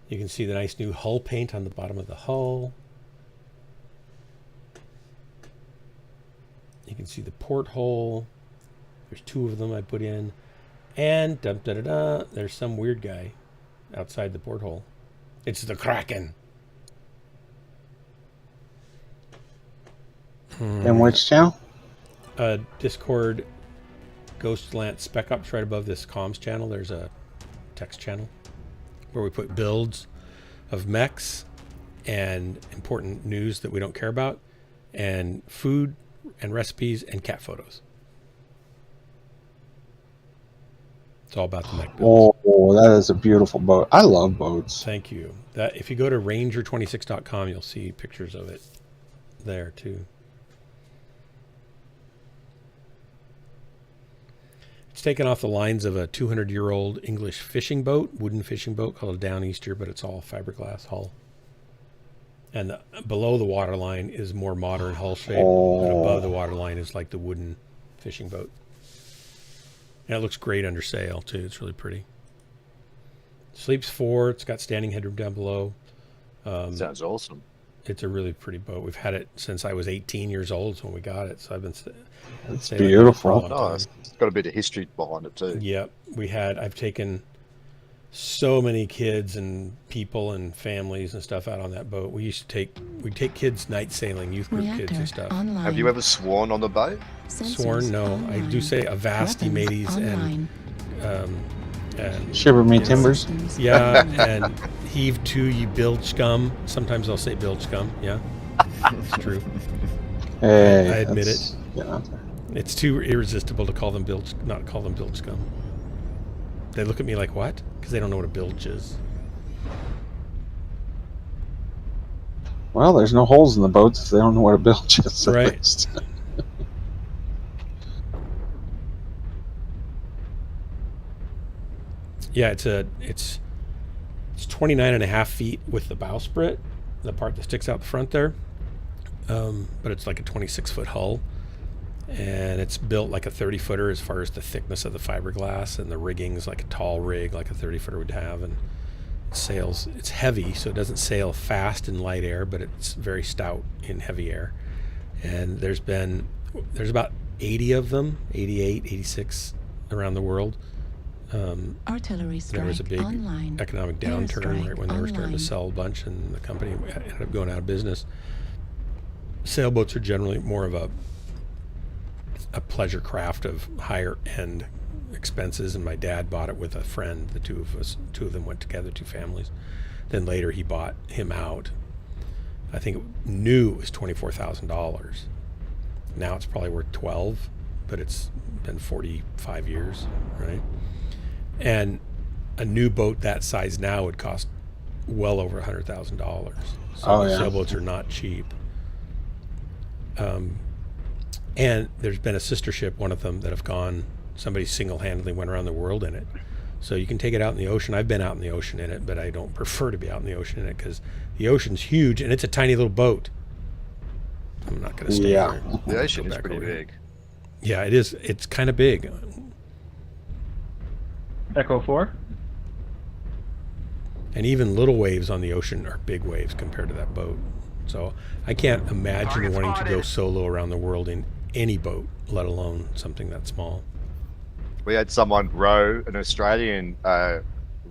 You can see the nice new hull paint on the bottom of the hull. You can see the porthole. There's 2 of them I put in. And there's some weird guy outside the porthole. It's the Kraken. And which channel? Discord Ghost Lance Spec Ops right above this comms channel. There's a text channel where we put builds of mechs and important news that we don't care about, and food and recipes and cat photos. It's all about the mech builds. Oh, that is a beautiful boat. I love boats. Thank you. That if you go to ranger26.com, you'll see pictures of it there too. It's taken off the lines of a 200-year-old English fishing boat, wooden fishing boat called a Downeaster, but it's all fiberglass hull. And below the waterline is more modern hull shape, and above the waterline is like the wooden fishing boat. And it looks great under sail too. It's really pretty. Sleeps 4. It's got standing headroom down below. Sounds awesome. It's a really pretty boat. We've had it since I was 18 years old when we got it. So I've been. It's beautiful. Nice. It's got a bit of history behind it too. Yep, I've taken so many kids and people and families and stuff out on that boat. We'd take kids night sailing, youth group kids and stuff. Online. Have you ever sworn on the boat? Sworn? No. Online. I do say Avasti mateys and Shiver me timbers. Yeah, and heave to, you bilge scum. Sometimes I'll say bilge scum. Yeah, it's true. Hey, I admit it. Yeah. It's too irresistible to not call them bilge scum. They look at me like, what? Because they don't know what a bilge is. Well, there's no holes in the boats if they don't know what a bilge is. Right. Yeah, it's 29.5 feet with the bowsprit, the part that sticks out the front there. But it's like a 26-foot hull. And it's built like a 30-footer as far as the thickness of the fiberglass, and the rigging is like a tall rig like a 30-footer would have, and it sails. It's heavy, so it doesn't sail fast in light air, but it's very stout in heavy air. And there's about 80 of them, 88, 86 around the world. Artillery strike there was a big online. economic downturn right when they were starting to online. sell a bunch, and the company ended up going out of business. Sailboats are generally more of a pleasure craft of higher end expenses, and my dad bought it with a friend. The two of them went together, 2 families. Then later he bought him out. I think new it was $24,000. Now it's probably worth 12, but it's been 45 years, right? And a new boat that size now would cost well over $100,000. So Oh, yeah. sailboats are not cheap. And there's been a sister ship, one of them, that have gone, somebody single-handedly went around the world in it. So you can take it out in the ocean. I've been out in the ocean in it, but I don't prefer to be out in the ocean in it because the ocean's huge and it's a tiny little boat. I'm not going to stay Yeah. here. The ocean Go is back pretty over here. big. Yeah, it is. It's kind of big. Echo 4. And even little waves on the ocean are big waves compared to that boat. So I can't imagine wanting to go solo around the world in any boat, let alone something that small. We had someone row an Australian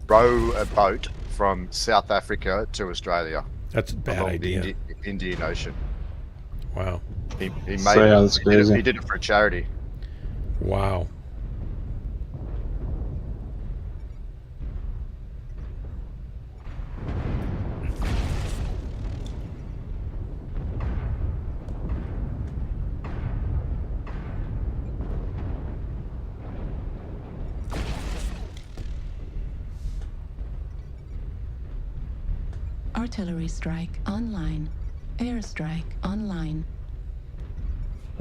row a boat from South Africa to Australia. That's a bad along idea. The Indian Ocean. Wow. He made So, yeah, that's crazy. he did it for a charity. Wow. Artillery strike online. Airstrike online.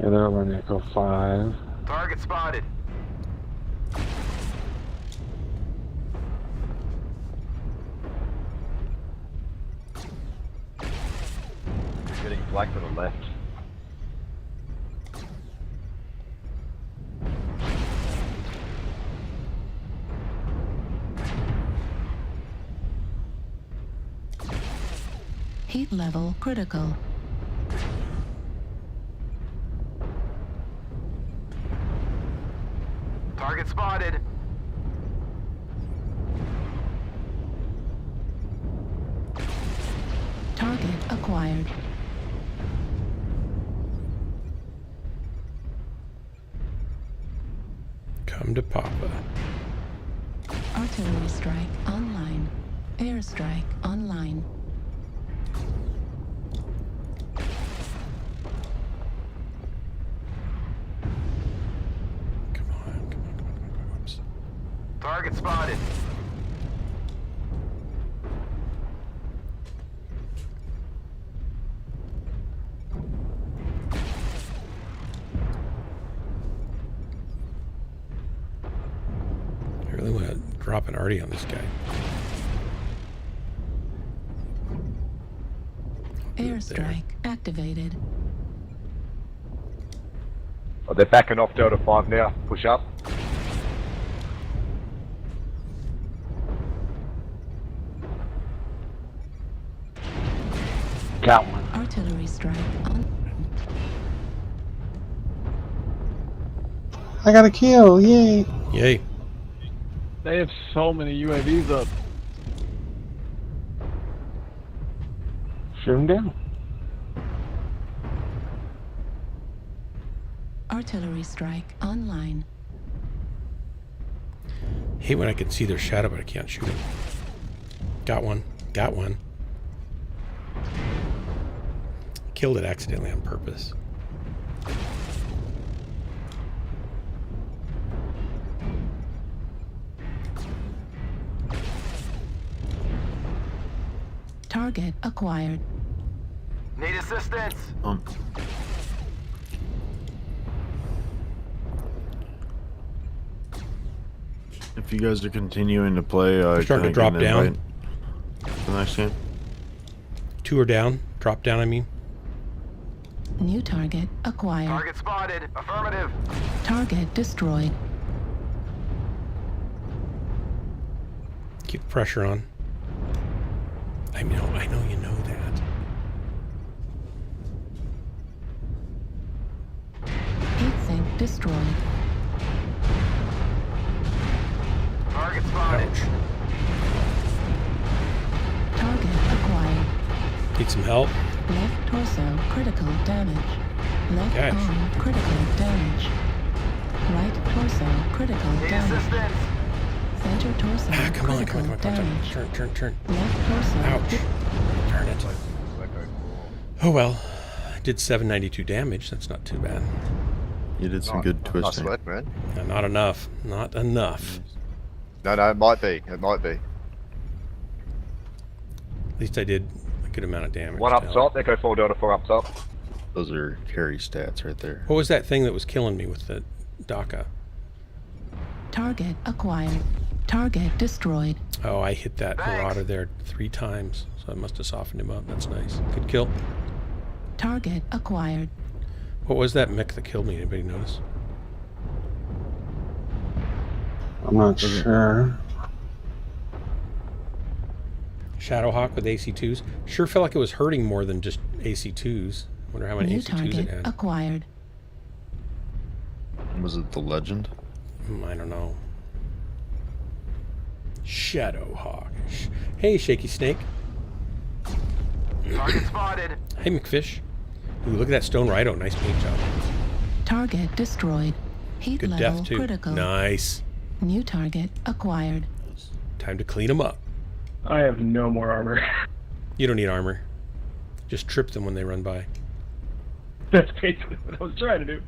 Yeah, they're over in Echo 5. Target spotted. Getting flanked on the left. Heat level critical. Target spotted. Target acquired. Come to Papa. Artillery strike online. Airstrike online. Whoops. Target spotted. I really want to drop an arty on this guy. Airstrike activated. Oh, they're backing off Delta 5 now. Push up. Got one. Artillery strike on. I got a kill. Yay. Yay. They have so many UAVs up. Shoot him down. Artillery strike online. Hate when I can see their shadow, but I can't shoot them. Got one. Got one. Killed it accidentally on purpose. Target acquired. Need assistance. If you guys are continuing to play, Starting to drop down. The next game. 2 are down. Drop down, I mean. New target acquired. Target spotted. Affirmative. Target destroyed. Keep the pressure on. I know you know that. Heat sink destroyed. Target spotted. Ouch. Target acquired. Need some help? Left torso critical damage. Left Gosh. arm critical damage. Right torso critical Need damage. assistance. Center torso Come on, critical damage. Turn. Left torso. Ouch. Turn it. Oh well. I did 792 damage. That's not too bad. You did some good twisting. Nice work, man. Not enough. Not enough. No, it might be. It might be. At least I did a good amount of damage. 1 up to him. top, Echo 4 Delta 4 up top. Those are carry stats right there. What was that thing that was killing me with the DACA? Target acquired. Target destroyed. Oh, I hit that Marauder there 3 times, so I must have softened him up. That's nice. Good kill. Target acquired. What was that mech that killed me? Anybody notice? I'm not sure. Shadowhawk with AC2s. Sure felt like it was hurting more than just AC2s. Wonder how many New AC2s target it had. acquired. Was it the legend? I don't know. Shadowhawk. Hey, Shaky Snake. Target spotted. Hey, McFish. Ooh, look at that Stone Rhino. Nice paint job. Target destroyed. Heat Good level death, too. critical. Nice. New target acquired. Time to clean them up. I have no more armor. You don't need armor. Just trip them when they run by. That's basically what I was trying to do.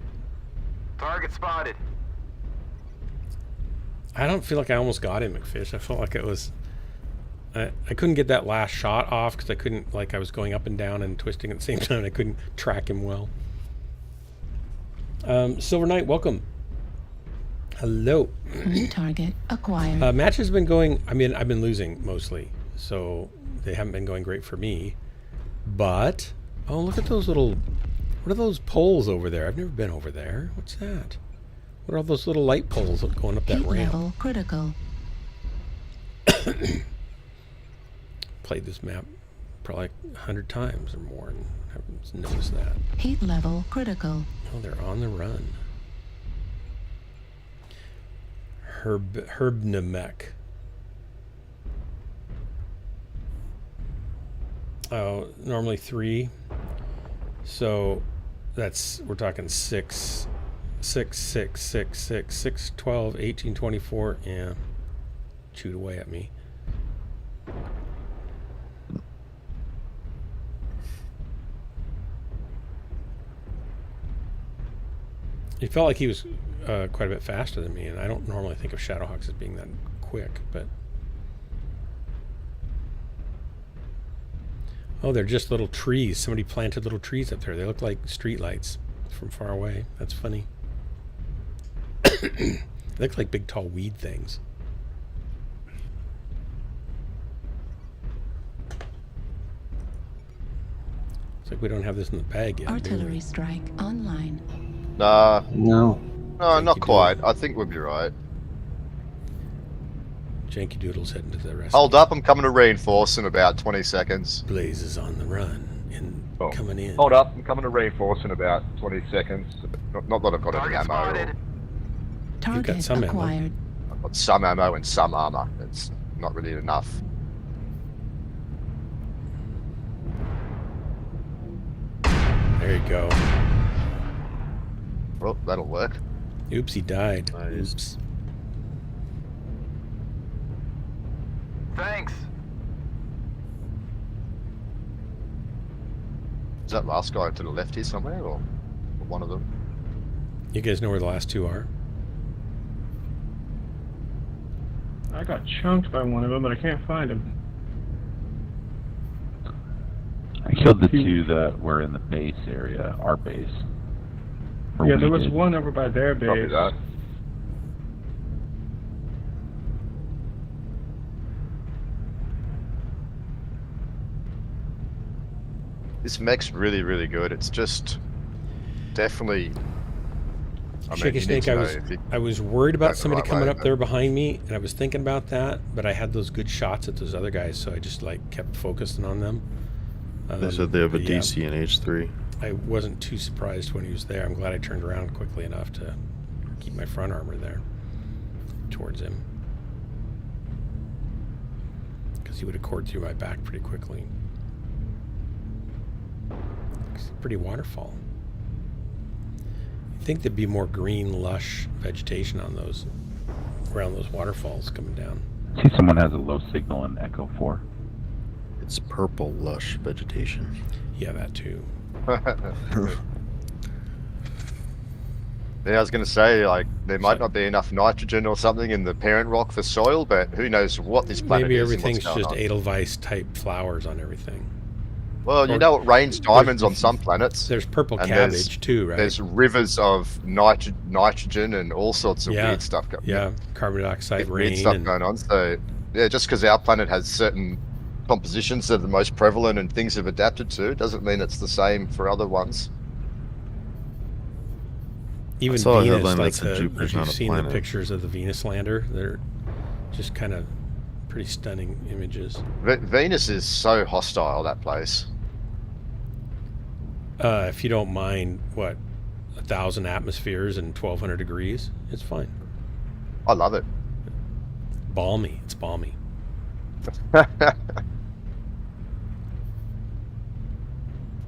Target spotted. I don't feel like I almost got him, McFish. I felt like it was... I couldn't get that last shot off because I couldn't, like, I was going up and down and twisting at the same time. I couldn't track him well. Silver Knight, welcome. Hello. New target acquired. Match has been going... I mean, I've been losing mostly, so they haven't been going great for me. But... Oh, look at those little... What are those poles over there? I've never been over there. What's that? What are all those little light poles going up that Heat ramp? level critical. Played this map probably like 100 times or more and haven't noticed that. Heat level critical. Oh, they're on the run. Mech. Oh, normally 3. So that's, we're talking 6, 12, 18, 24. Yeah. Chewed away at me. It felt like he was quite a bit faster than me, and I don't normally think of Shadowhawks as being that quick, but... Oh, they're just little trees. Somebody planted little trees up there. They look like street lights from far away. That's funny. They look like big, tall weed things. It's like we don't have this in the bag yet. Artillery strike online. Nah. No. No, not quite. I think we'll be right. Janky Doodle's heading to the rescue. Hold up, I'm coming to reinforce in about 20 seconds. Blaze is on the run and coming in. Hold up, I'm coming to reinforce in about 20 seconds. Not that I've got any ammo. You've got some acquired. ammo. I've got some ammo and some armor. It's not really enough. There you go. Well, that'll work. Oops, he died. Nice. Oops. Thanks. Is that last guy to the left here somewhere, or one of them? You guys know where the last 2 are? I got chunked by one of them, but I can't find him. I killed the 2 that were in the base area, our base. Or Yeah, there we was did. one over by their base. Copy that. This mech's really, really good. It's just definitely. Shaky Snake, I was worried about somebody coming up there behind me, and I was thinking about that, but I had those good shots at those other guys, so I just like kept focusing on them. They said they have a but yeah, DC and H3. I wasn't too surprised when he was there. I'm glad I turned around quickly enough to keep my front armor there towards him, because he would have cored through my back pretty quickly. It's a pretty waterfall. I think there'd be more green, lush vegetation on those, around those waterfalls coming down. See, someone has a low signal in Echo 4. It's purple, lush vegetation. Yeah, that too. Yeah, I was going to say, like, there might not be enough nitrogen or something in the parent rock for soil, but who knows what this planet Maybe is and what's everything's going just on. Edelweiss type flowers on everything. Well, you know it rains diamonds on some planets. There's purple and cabbage too, right? There's rivers of nitrogen and all sorts of weird stuff going on. Yeah, carbon dioxide, Weird rain. stuff going on. So, yeah, just because our planet has certain compositions that are the most prevalent and things have adapted to, doesn't mean it's the same for other ones. Even saw a Venus, headline like that said Jupiter's if you've not a seen the planet. pictures of the Venus lander, they're just kind of pretty stunning images. Venus is so hostile, that place. If you don't mind, 1,000 atmospheres and 1,200 degrees, it's fine. I love it. Balmy. It's balmy.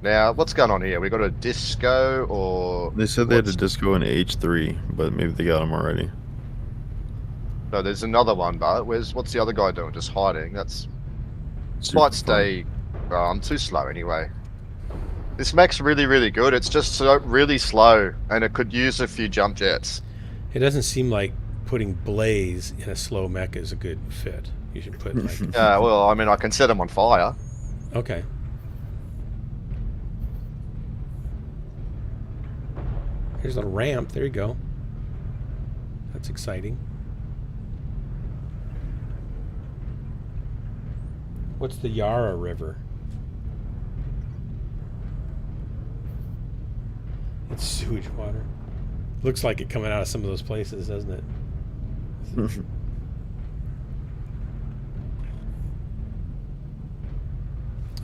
Now, what's going on here? We got a disco or... They said they had a disco in H3, but maybe they got them already. No, there's another one, but what's the other guy doing? Just hiding. That's... Might stay... I'm too slow anyway. This mech's really, really good. It's just so really slow, and it could use a few jump jets. It doesn't seem like putting Blaze in a slow mech is a good fit. You should put like... well, I mean, I can set him on fire. Okay. Here's a ramp. There you go. That's exciting. What's the Yara River? It's sewage water. Looks like it coming out of some of those places, doesn't it?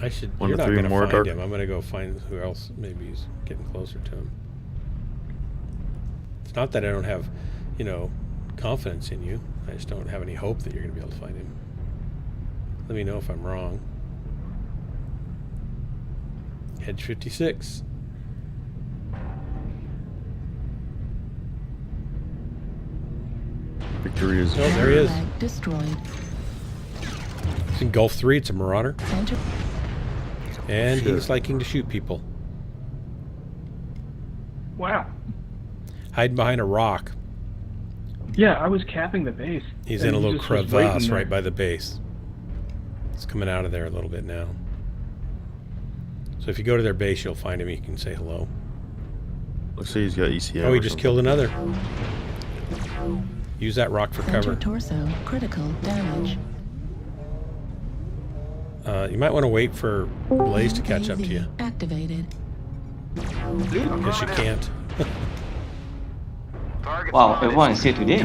I should. You're not going to find him. I'm going to go find who else maybe is getting closer to him. It's not that I don't have, confidence in you. I just don't have any hope that you're going to be able to find him. Let me know if I'm wrong. Hedge 56. Victory is... Oh, there he is. Destroyed. It's in Gulf 3. It's a Marauder. And he's liking to shoot people. Wow. Hiding behind a rock. Yeah, I was capping the base. He's and in a he little just was crevasse waiting right there. by the base. It's coming out of there a little bit now. So if you go to their base, you'll find him. You can say hello. Looks like he's got ECM. Oh, he just killed another. Use that rock for cover. Torso, critical damage. You might want to wait for Blaze to catch up to you. Activated. Because you can't. Wow, everyone is here today.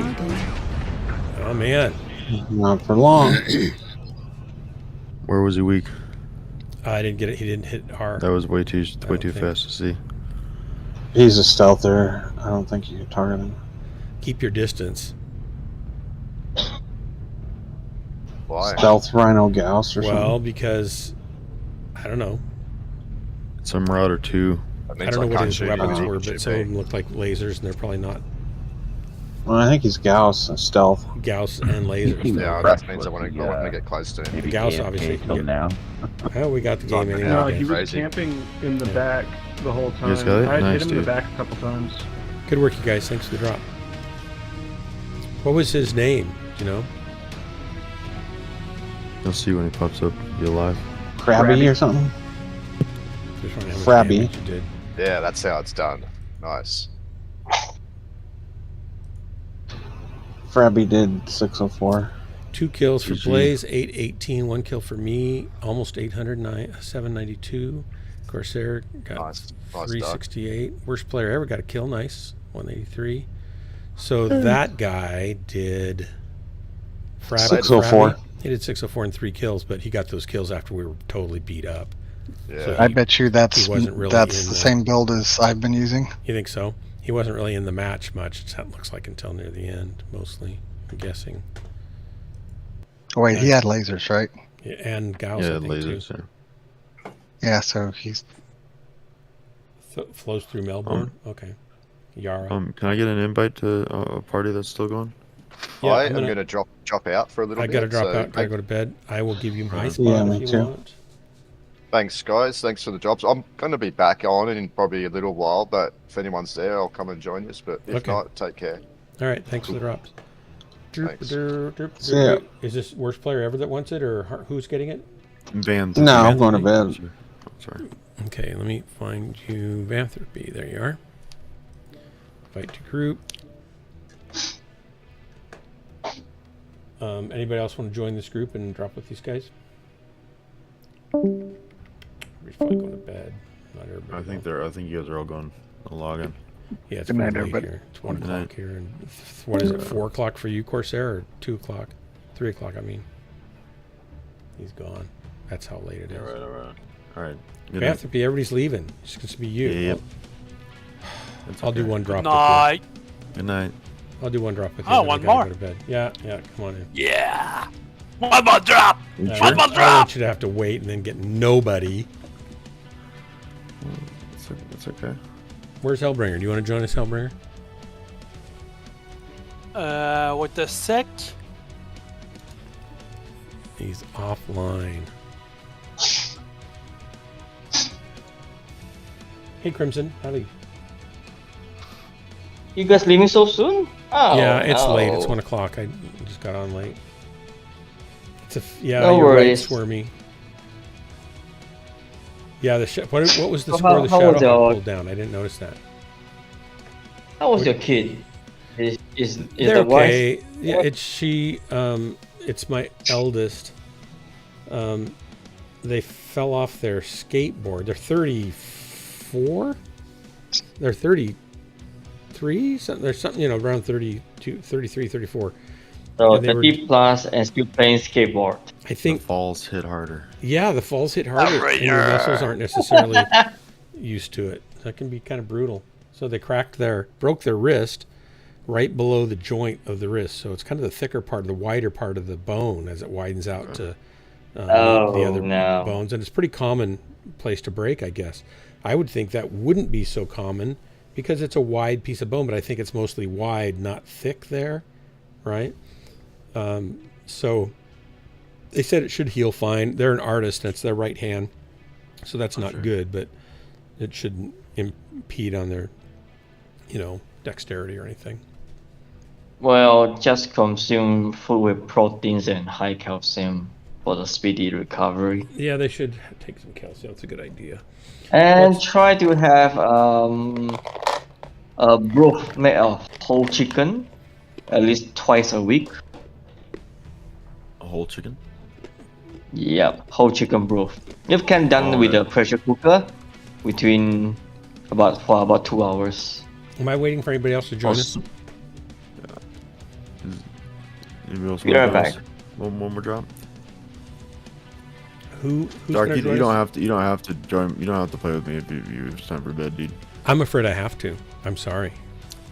Oh, man. Not for long. Where was he weak? I didn't get it. He didn't hit R. That was way too fast to see. He's a stealther. I don't think you can target him. Keep your distance. Why? Stealth Rhino Gauss or something? Well, because I don't know. It's a Marauder 2. I don't know what his weapons were, but some of them looked like lasers, and they're probably not. Well, I think he's Gauss and stealth. Gauss and lasers. Yeah, that means I want to get close to him. Gauss obviously can get now. Oh, we got the game anyway. No, he was camping in the back the whole time. guys got it? I Nice, hit him in the dude. back a couple times. Good work, you guys. Thanks for the drop. What was his name? Do you know? You'll see when he pops up. Be alive. Krabby or something? Just wondering how much Frabby. damage you did. Yeah, that's how it's done. Nice. Frabby did 604. 2 kills for GG. Blaze, 818. 1 kill for me, almost 800, 792. Corsair got Nice 368. Worst player ever got a kill. Nice, 183. So that guy did. 604. He did 604 and 3 kills, but he got those kills after we were totally beat up. Yeah. So I bet you that's he wasn't really that's in the same build as I've been using. You think so? He wasn't really in the match much. It looks like until near the end, mostly. I'm guessing. Oh, wait, he had lasers, right? Yeah, and Gauss. Yeah, I think, lasers. too. Yeah, so he's Flows through Melbourne. Okay. Yara. Can I get an invite to a party that's still going? Yeah, I am going to drop out for a little I bit. got to drop so out. Got to go to bed. I will give you my Yeah, spot me if you too. want. Thanks, guys. Thanks for the jobs. I'm going to be back on in probably a little while, but if anyone's there, I'll come and join us. But if Okay. not, take care. All right, thanks for the drops. Thanks. See ya. Is this worst player ever that wants it, or who's getting it? Vanthropy. No, I'm going to bed. Oh, sorry. Okay, let me find you Vanthropy. There you are. Invite to group. Anybody else want to join this group and drop with these guys? Everybody's probably going to bed. Not everybody. I think you guys are all going to log in. Yeah, it's Good night, pretty late everybody. here. It's 1 o'clock here. And what is it, 4 o'clock for you, Corsair, or 2 o'clock? 3 o'clock, I mean. He's gone. That's how late it is. All right. Good night. Vanthropy, everybody's leaving. It's going to be you. Yep. I'll do one drop Night. Good night. I'll do one drop with you. Oh, then I one gotta more. Go to bed. Yeah, come on in. Yeah. One more drop. You One sure? more I don't drop. want you to have to wait and then get nobody. It's okay. Where's Hellbringer? Do you want to join us, Hellbringer? With the sect. He's offline. Hey, Crimson. Howdy. You guys leaving so soon? Oh, Yeah, it's no. late. It's 1 o'clock. I just got on late. Yeah, No you're worries. right, Swarmy. Yeah, what was the So score of the how shadow was I your- pulled down? I didn't notice that. How was your kid? Is They're the wife? okay. Yeah, it's my eldest. They fell off their skateboard. They're 34. They're 33. There's something around 32, 33, 34. So And they were- 30 plus and still playing skateboard. I think The falls hit harder. Yeah, the falls hit harder, and your muscles aren't necessarily used to it. That can be kind of brutal. So they broke their wrist right below the joint of the wrist. So it's kind of the thicker part, the wider part of the bone as it widens out to the other no. bones. And it's a pretty common place to break, I guess. I would think that wouldn't be so common because it's a wide piece of bone, but I think it's mostly wide, not thick there, right? So they said it should heal fine. They're an artist, and it's their right hand, so that's not good, but it shouldn't impede on their, dexterity or anything. Well, just consume food with proteins and high calcium for the speedy recovery. Yeah, they should take some calcium. It's a good idea. And try to have a broth made of whole chicken at least twice a week. A whole chicken? Yep, whole chicken broth. You can done with a pressure cooker for about 2 hours. Am I waiting for anybody else to join us? Anybody else Be want right to back. One more drop. Who's Dark, gonna you join don't us? have to. You don't have to join. You don't have to play with me if it's time for bed, dude. I'm afraid I have to. I'm sorry.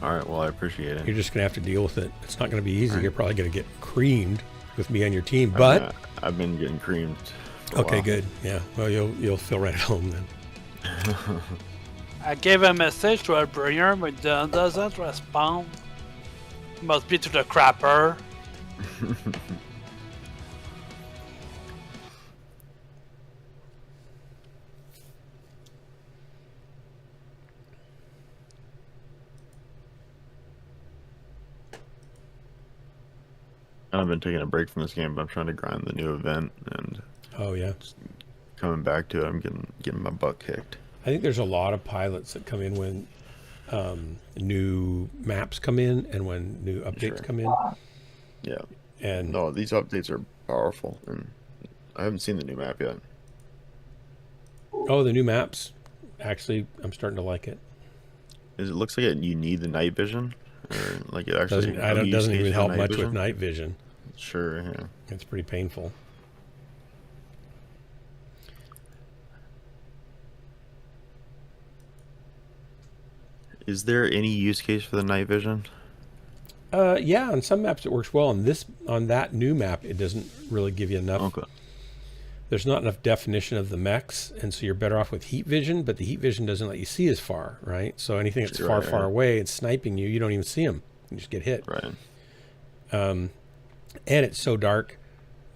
All right. Well, I appreciate it. You're just gonna have to deal with it. It's not gonna be easy. Right. You're probably gonna get creamed with me on your team, but I've been getting creamed. for a okay, while. good. Yeah. Well, you'll feel right at home then. I gave a message to a bringer, but doesn't respond. Must be to the crapper. I've been taking a break from this game, but I'm trying to grind the new event and. Oh yeah. Coming back to it, I'm getting my butt kicked. I think there's a lot of pilots that come in when new maps come in and when new updates come in. Yeah. And no, these updates are powerful, and I haven't seen the new map yet. Oh, the new maps. Actually, I'm starting to like it. It looks like you need the night vision, or like it actually Doesn't even help much vision? with night vision. Sure, yeah. It's pretty painful. Is there any use case for the night vision? Yeah, on some maps it works well. On that new map, it doesn't really give you enough. Okay. There's not enough definition of the mechs, and so you're better off with heat vision. But the heat vision doesn't let you see as far, right? So anything that's far away and sniping you, you don't even see them. You just get hit. Right. And it's so dark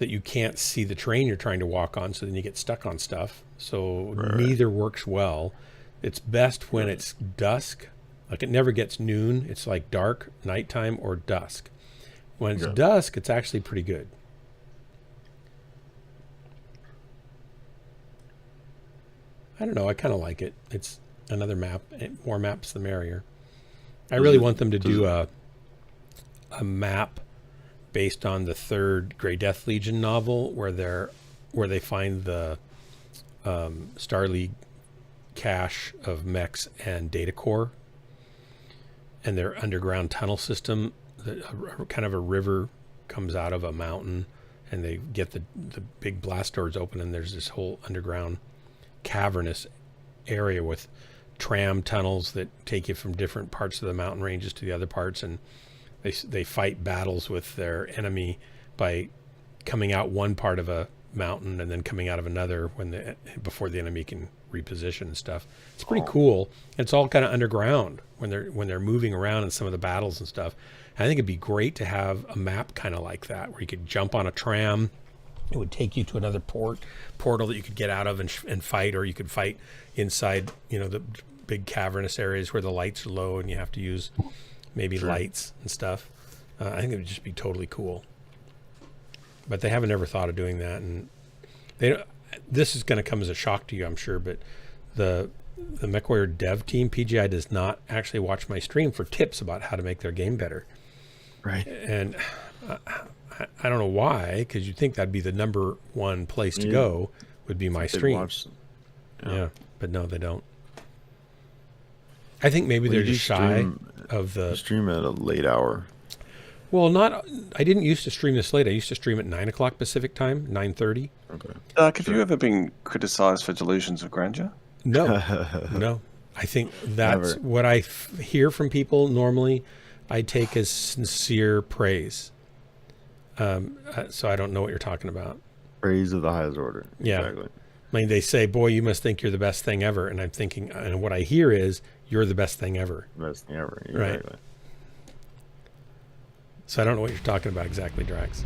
that you can't see the terrain you're trying to walk on, so then you get stuck on stuff. So neither works well. It's best when it's dusk. Like, it never gets noon. It's like dark, nighttime, or dusk. When it's dusk, it's actually pretty good. I don't know. I kind of like it. It's another map. More maps, the merrier. I really want them to do a map based on the third Grey Death Legion novel, where they find the Star League cache of mechs and data core, and their underground tunnel system. Kind of a river comes out of a mountain, and they get the big blast doors open, and there's this whole underground cavernous area with tram tunnels that take you from different parts of the mountain ranges to the other parts, and they fight battles with their enemy by coming out one part of a mountain and then coming out of another before the enemy can reposition and stuff. It's pretty cool. It's all kind of underground when they're moving around in some of the battles and stuff. And I think it'd be great to have a map kind of like that, where you could jump on a tram. It would take you to another portal that you could get out of and fight, or you could fight inside, the big cavernous areas where the lights are low and you have to use maybe lights and stuff. I think it would just be totally cool. But they haven't ever thought of doing that, and this is going to come as a shock to you, I'm sure. But the Mechwarrior dev team, PGI, does not actually watch my stream for tips about how to make their game better. Right. And I don't know why, because you'd think that'd be the number one place to go, would be my stream. Yeah, but no, they don't. I think maybe they're just shy of the stream at a late hour. Well, I didn't used to stream this late. I used to stream at 9 o'clock Pacific time, 9:30. Okay. Have you ever been criticized for delusions of grandeur? No, no. I think that's what I hear from people normally. I take as sincere praise. So I don't know what you're talking about. Praise of the highest order. Yeah. Exactly. I mean, they say, boy, you must think you're the best thing ever. And I'm thinking, and what I hear is, you're the best thing ever. Best thing ever. Exactly. Right. So I don't know what you're talking about exactly, Drax.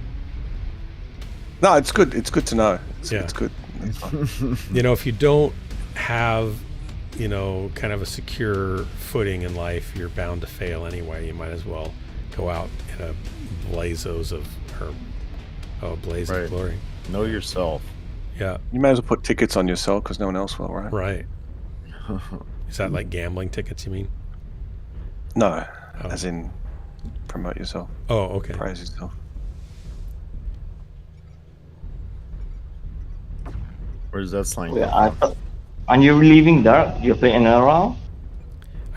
No, it's good. It's good to know. It's good. If you don't have, kind of a secure footing in life, you're bound to fail anyway. You might as well go out in a blaze of glory. Know yourself. Yeah. You might as well put tickets on yourself because no one else will, right? Right. Is that like gambling tickets, you mean? No, as in promote yourself. Oh, okay. Praise yourself. Where's that slang? Are you leaving Dark? You play another round?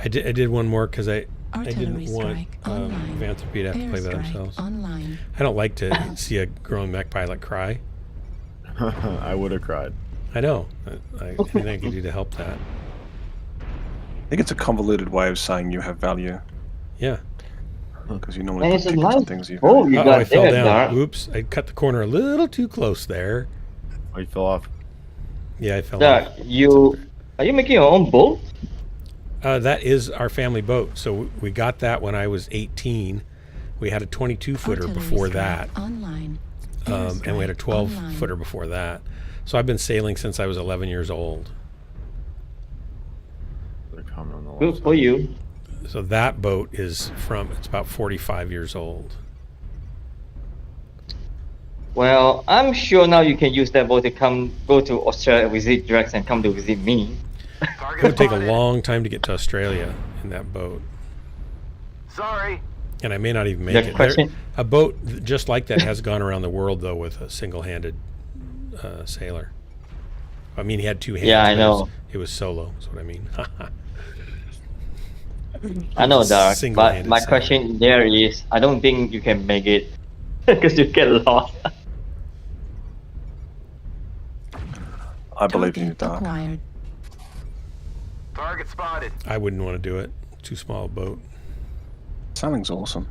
I did one more because I didn't want Vanthropy to have to play by themselves. Online. I don't like to see a grown mech pilot cry. I would have cried. I know. Anything I can do to help that. I think it's a convoluted way of saying you have value. Yeah. Because you normally put tickets on things you value. Oh, you got I fell there, down. Dark. Oops, I cut the corner a little too close there. Oh, you fell off. Yeah, I fell Dark, off. are you making your own boat? That is our family boat. So we got that when I was 18. We had a 22-footer before that. Online. And we had a 12-footer before that. So I've been sailing since I was 11 years old. Good for you. So that boat is it's about 45 years old. Well, I'm sure now you can use that boat to go to Australia, visit Drax, and come to visit me. It would take a long time to get to Australia in that boat. Sorry. And I may not even make it. A boat just like that has gone around the world, though, with a single-handed sailor. I mean, he had two hands. Yeah, I know. It was solo, is what I mean. I know, Dark, but my question there is, I don't think you can make it because you get lost. I believe in you, Dark. Target spotted. I wouldn't want to do it. Too small a boat. Sailing's awesome.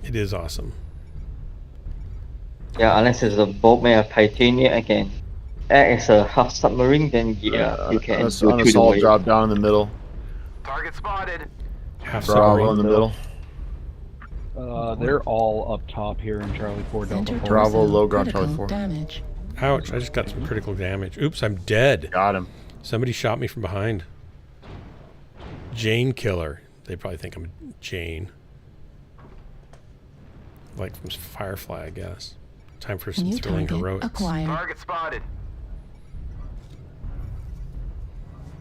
It is awesome. Yeah, unless it's a boat made of titanium again. As a half submarine, then yeah, you can. On a assault drop down in the middle. Target spotted. Half Bravo submarine in the middle. They're all up top here in Charlie 4 Delta 4. Bravo, low ground, Charlie 4. Damage. Ouch, I just got some critical damage. Oops, I'm dead. Got him. Somebody shot me from behind. Jane killer. They probably think I'm Jane. Like from Firefly, I guess. Time for some thrilling heroics. Acquired. Target spotted.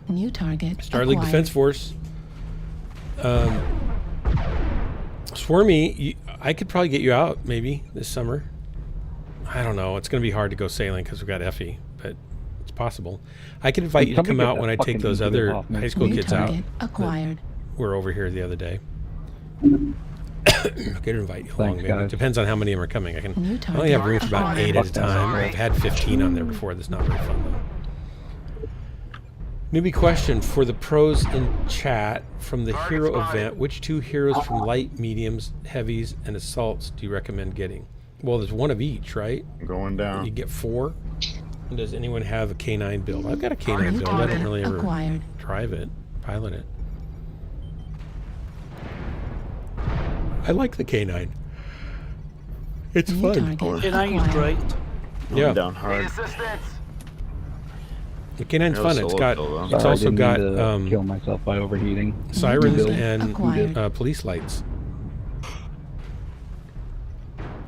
New target. Starleague Defense Force. Swarmy, I could probably get you out maybe this summer. I don't know. It's going to be hard to go sailing because we've got Effie, but it's possible. I could invite you to come out when I take those other high school kids out. Acquired. Were over here the other day. I could invite you along. Maybe. It depends on how many of them are coming. I only have room for about 8 at a time. I've had 15 on there before. That's not very fun though. Newbie question for the pros in chat from the hero event. Which 2 heroes from light, mediums, heavies, and assaults do you recommend getting? Well, there's 1 of each, right? Going down. You get 4. And does anyone have a K9 build? I've got a K9 build. I don't really ever drive it, pilot it. I like the K9. It's fun. K9 is great. Yeah. Down hard. The K9's fun. It's got. It's Sorry, also got kill myself by overheating. Sirens and police lights.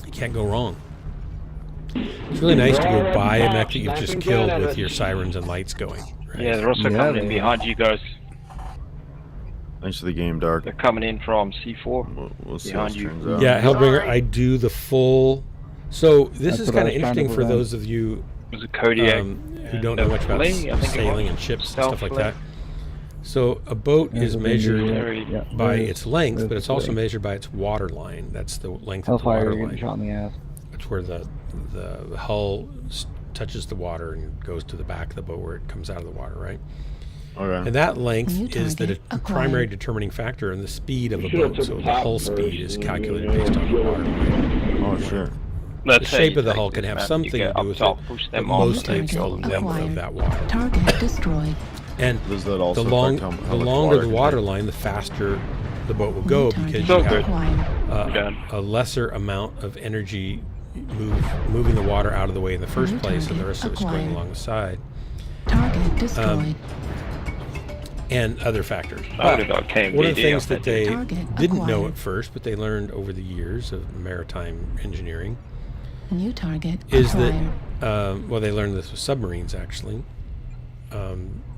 You can't go wrong. It's really nice to go buy a mech that you've just killed with your sirens and lights going. Right? Yeah, they're also coming in behind you guys. Thanks for the game, Dark. They're coming in from C4 we'll see behind you. Yeah, Hellbringer, I do the full. So this is kind of interesting for those of you was it Kodiak who don't know much about sailing and ships and stuff like that. So a boat is measured by its length, but it's also measured by its water line. That's the length of the water line. Shot in the ass. That's where the hull touches the water and goes to the back of the boat where it comes out of the water, right? Okay. And that length is the primary determining factor in the speed of a boat. So the hull speed is calculated based on the water line. Oh, sure. The shape of the hull can have something to do with it, but mostly it's the length of that water. Target destroyed. And does that also the longer the water line, the faster the boat will go because you have a lesser amount of energy moving the water out of the way in the first place, and the rest of it's going along the side. Target destroyed. And other factors. One of the things that they didn't know at first, but they learned over the years of maritime engineering, new target is that well, they learned this with submarines actually.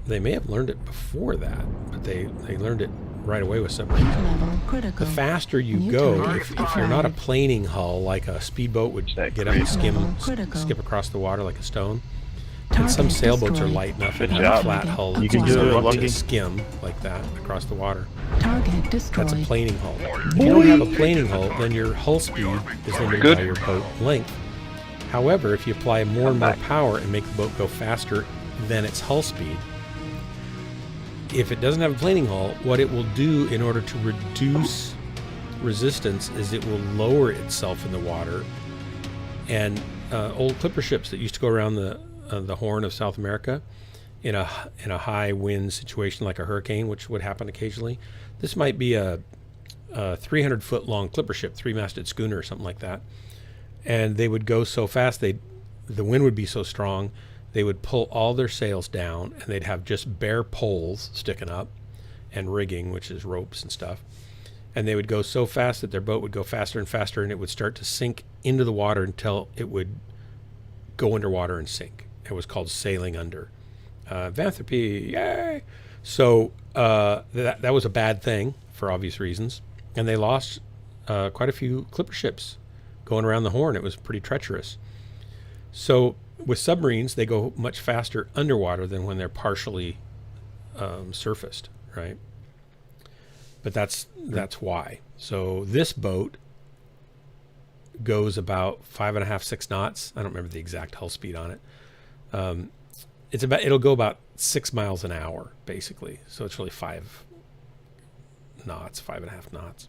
They may have learned it before that, but they learned it right away with submarines. The faster you go, if you're not a planing hull like a speedboat would get up and skip across the water like a stone. And some sailboats are light enough and have a flat hull. You can do it to skim like that across the water. Target destroyed. That's a planing hull. If you don't have a planing hull, then your hull speed is limited by your boat length. However, if you apply more and more power and make the boat go faster than its hull speed, if it doesn't have a planing hull, what it will do in order to reduce resistance is it will lower itself in the water. And old clipper ships that used to go around the Horn of South America in a high wind situation like a hurricane, which would happen occasionally. This might be a 300-foot long clipper ship, 3-masted schooner or something like that. And they would go so fast, the wind would be so strong, they would pull all their sails down and they'd have just bare poles sticking up and rigging, which is ropes and stuff. And they would go so fast that their boat would go faster and faster, and it would start to sink into the water until it would go underwater and sink. It was called sailing under. Vanthropy, yay! So that was a bad thing for obvious reasons. And they lost quite a few clipper ships going around the Horn. It was pretty treacherous. So with submarines, they go much faster underwater than when they're partially surfaced, right? But that's why. So this boat goes about 5.5, 6 knots. I don't remember the exact hull speed on it. It'll go about 6 miles an hour, basically. So it's really 5 knots, 5.5 knots.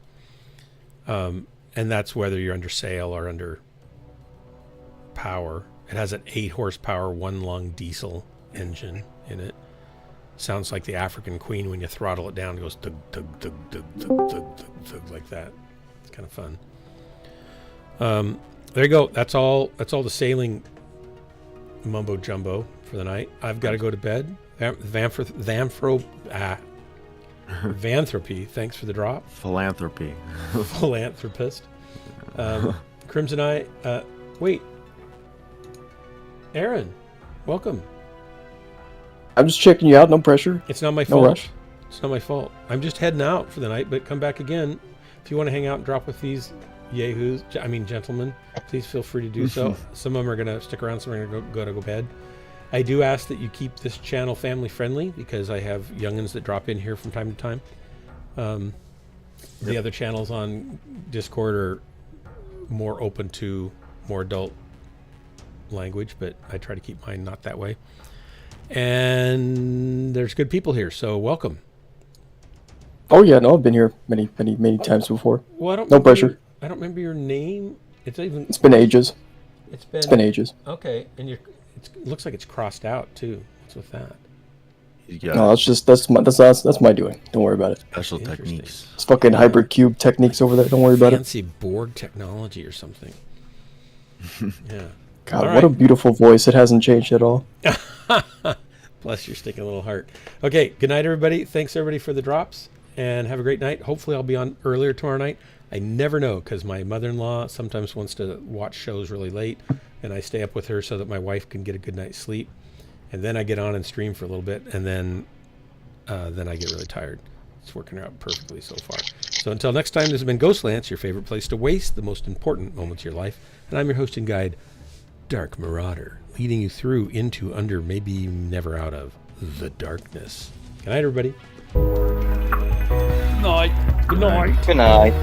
And that's whether you're under sail or under power. It has an 8 horsepower, 1-lung diesel engine in it. Sounds like the African Queen when you throttle it down. It goes dug, dug, dug, dug, dug, dug, dug, dug, like that. It's kind of fun. There you go. That's all the sailing mumbo jumbo for the night. I've got to go to bed. Vanthropy. Thanks for the drop. Philanthropy. Philanthropist. Crimson Eye. Wait. Aaron, welcome. I'm just checking you out. No pressure. It's not my fault. No rush. It's not my fault. I'm just heading out for the night, but come back again. If you want to hang out and drop with these gentlemen, please feel free to do so. Some of them are going to stick around, some are going to go to bed. I do ask that you keep this channel family friendly because I have youngins that drop in here from time to time. The other channels on Discord are more open to more adult language, but I try to keep mine not that way. And there's good people here, so welcome. Oh yeah, no, I've been here many times before. Well, no pressure. I don't remember your name. It's been ages. It's been ages. Okay, and it looks like it's crossed out too. What's with that? No, that's my doing. Don't worry about it. Special techniques. It's fucking hybrid cube techniques over there. Don't worry about it. Fancy Borg technology or something. Yeah. God, what a beautiful voice. It hasn't changed at all. Bless your stinking little heart. Okay, good night, everybody. Thanks, everybody, for the drops, and have a great night. Hopefully, I'll be on earlier tomorrow night. I never know, because my mother-in-law sometimes wants to watch shows really late, and I stay up with her so that my wife can get a good night's sleep. And then I get on and stream for a little bit, and then I get really tired. It's working out perfectly so far. So until next time, this has been Ghostlands, your favorite place to waste the most important moments of your life. And I'm your host and guide, Dark Marauder, leading you through, into, under, maybe never out of the darkness. Good night, everybody. Night. Good night. Good night.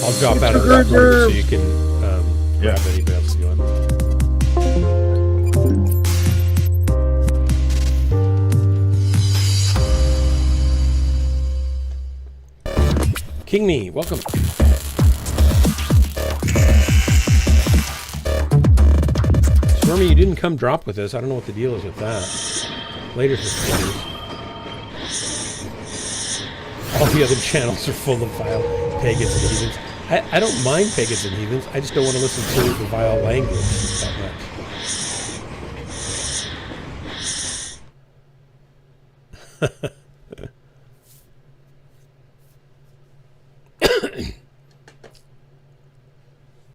I'll drop out of that room so you can grab anybody else you want. King Me, welcome. Stormy, you didn't come drop with us. I don't know what the deal is with that. Later for all the other channels are full of vile pagans and heathens. I don't mind pagans and heathens. I just don't want to listen to the vile language that much.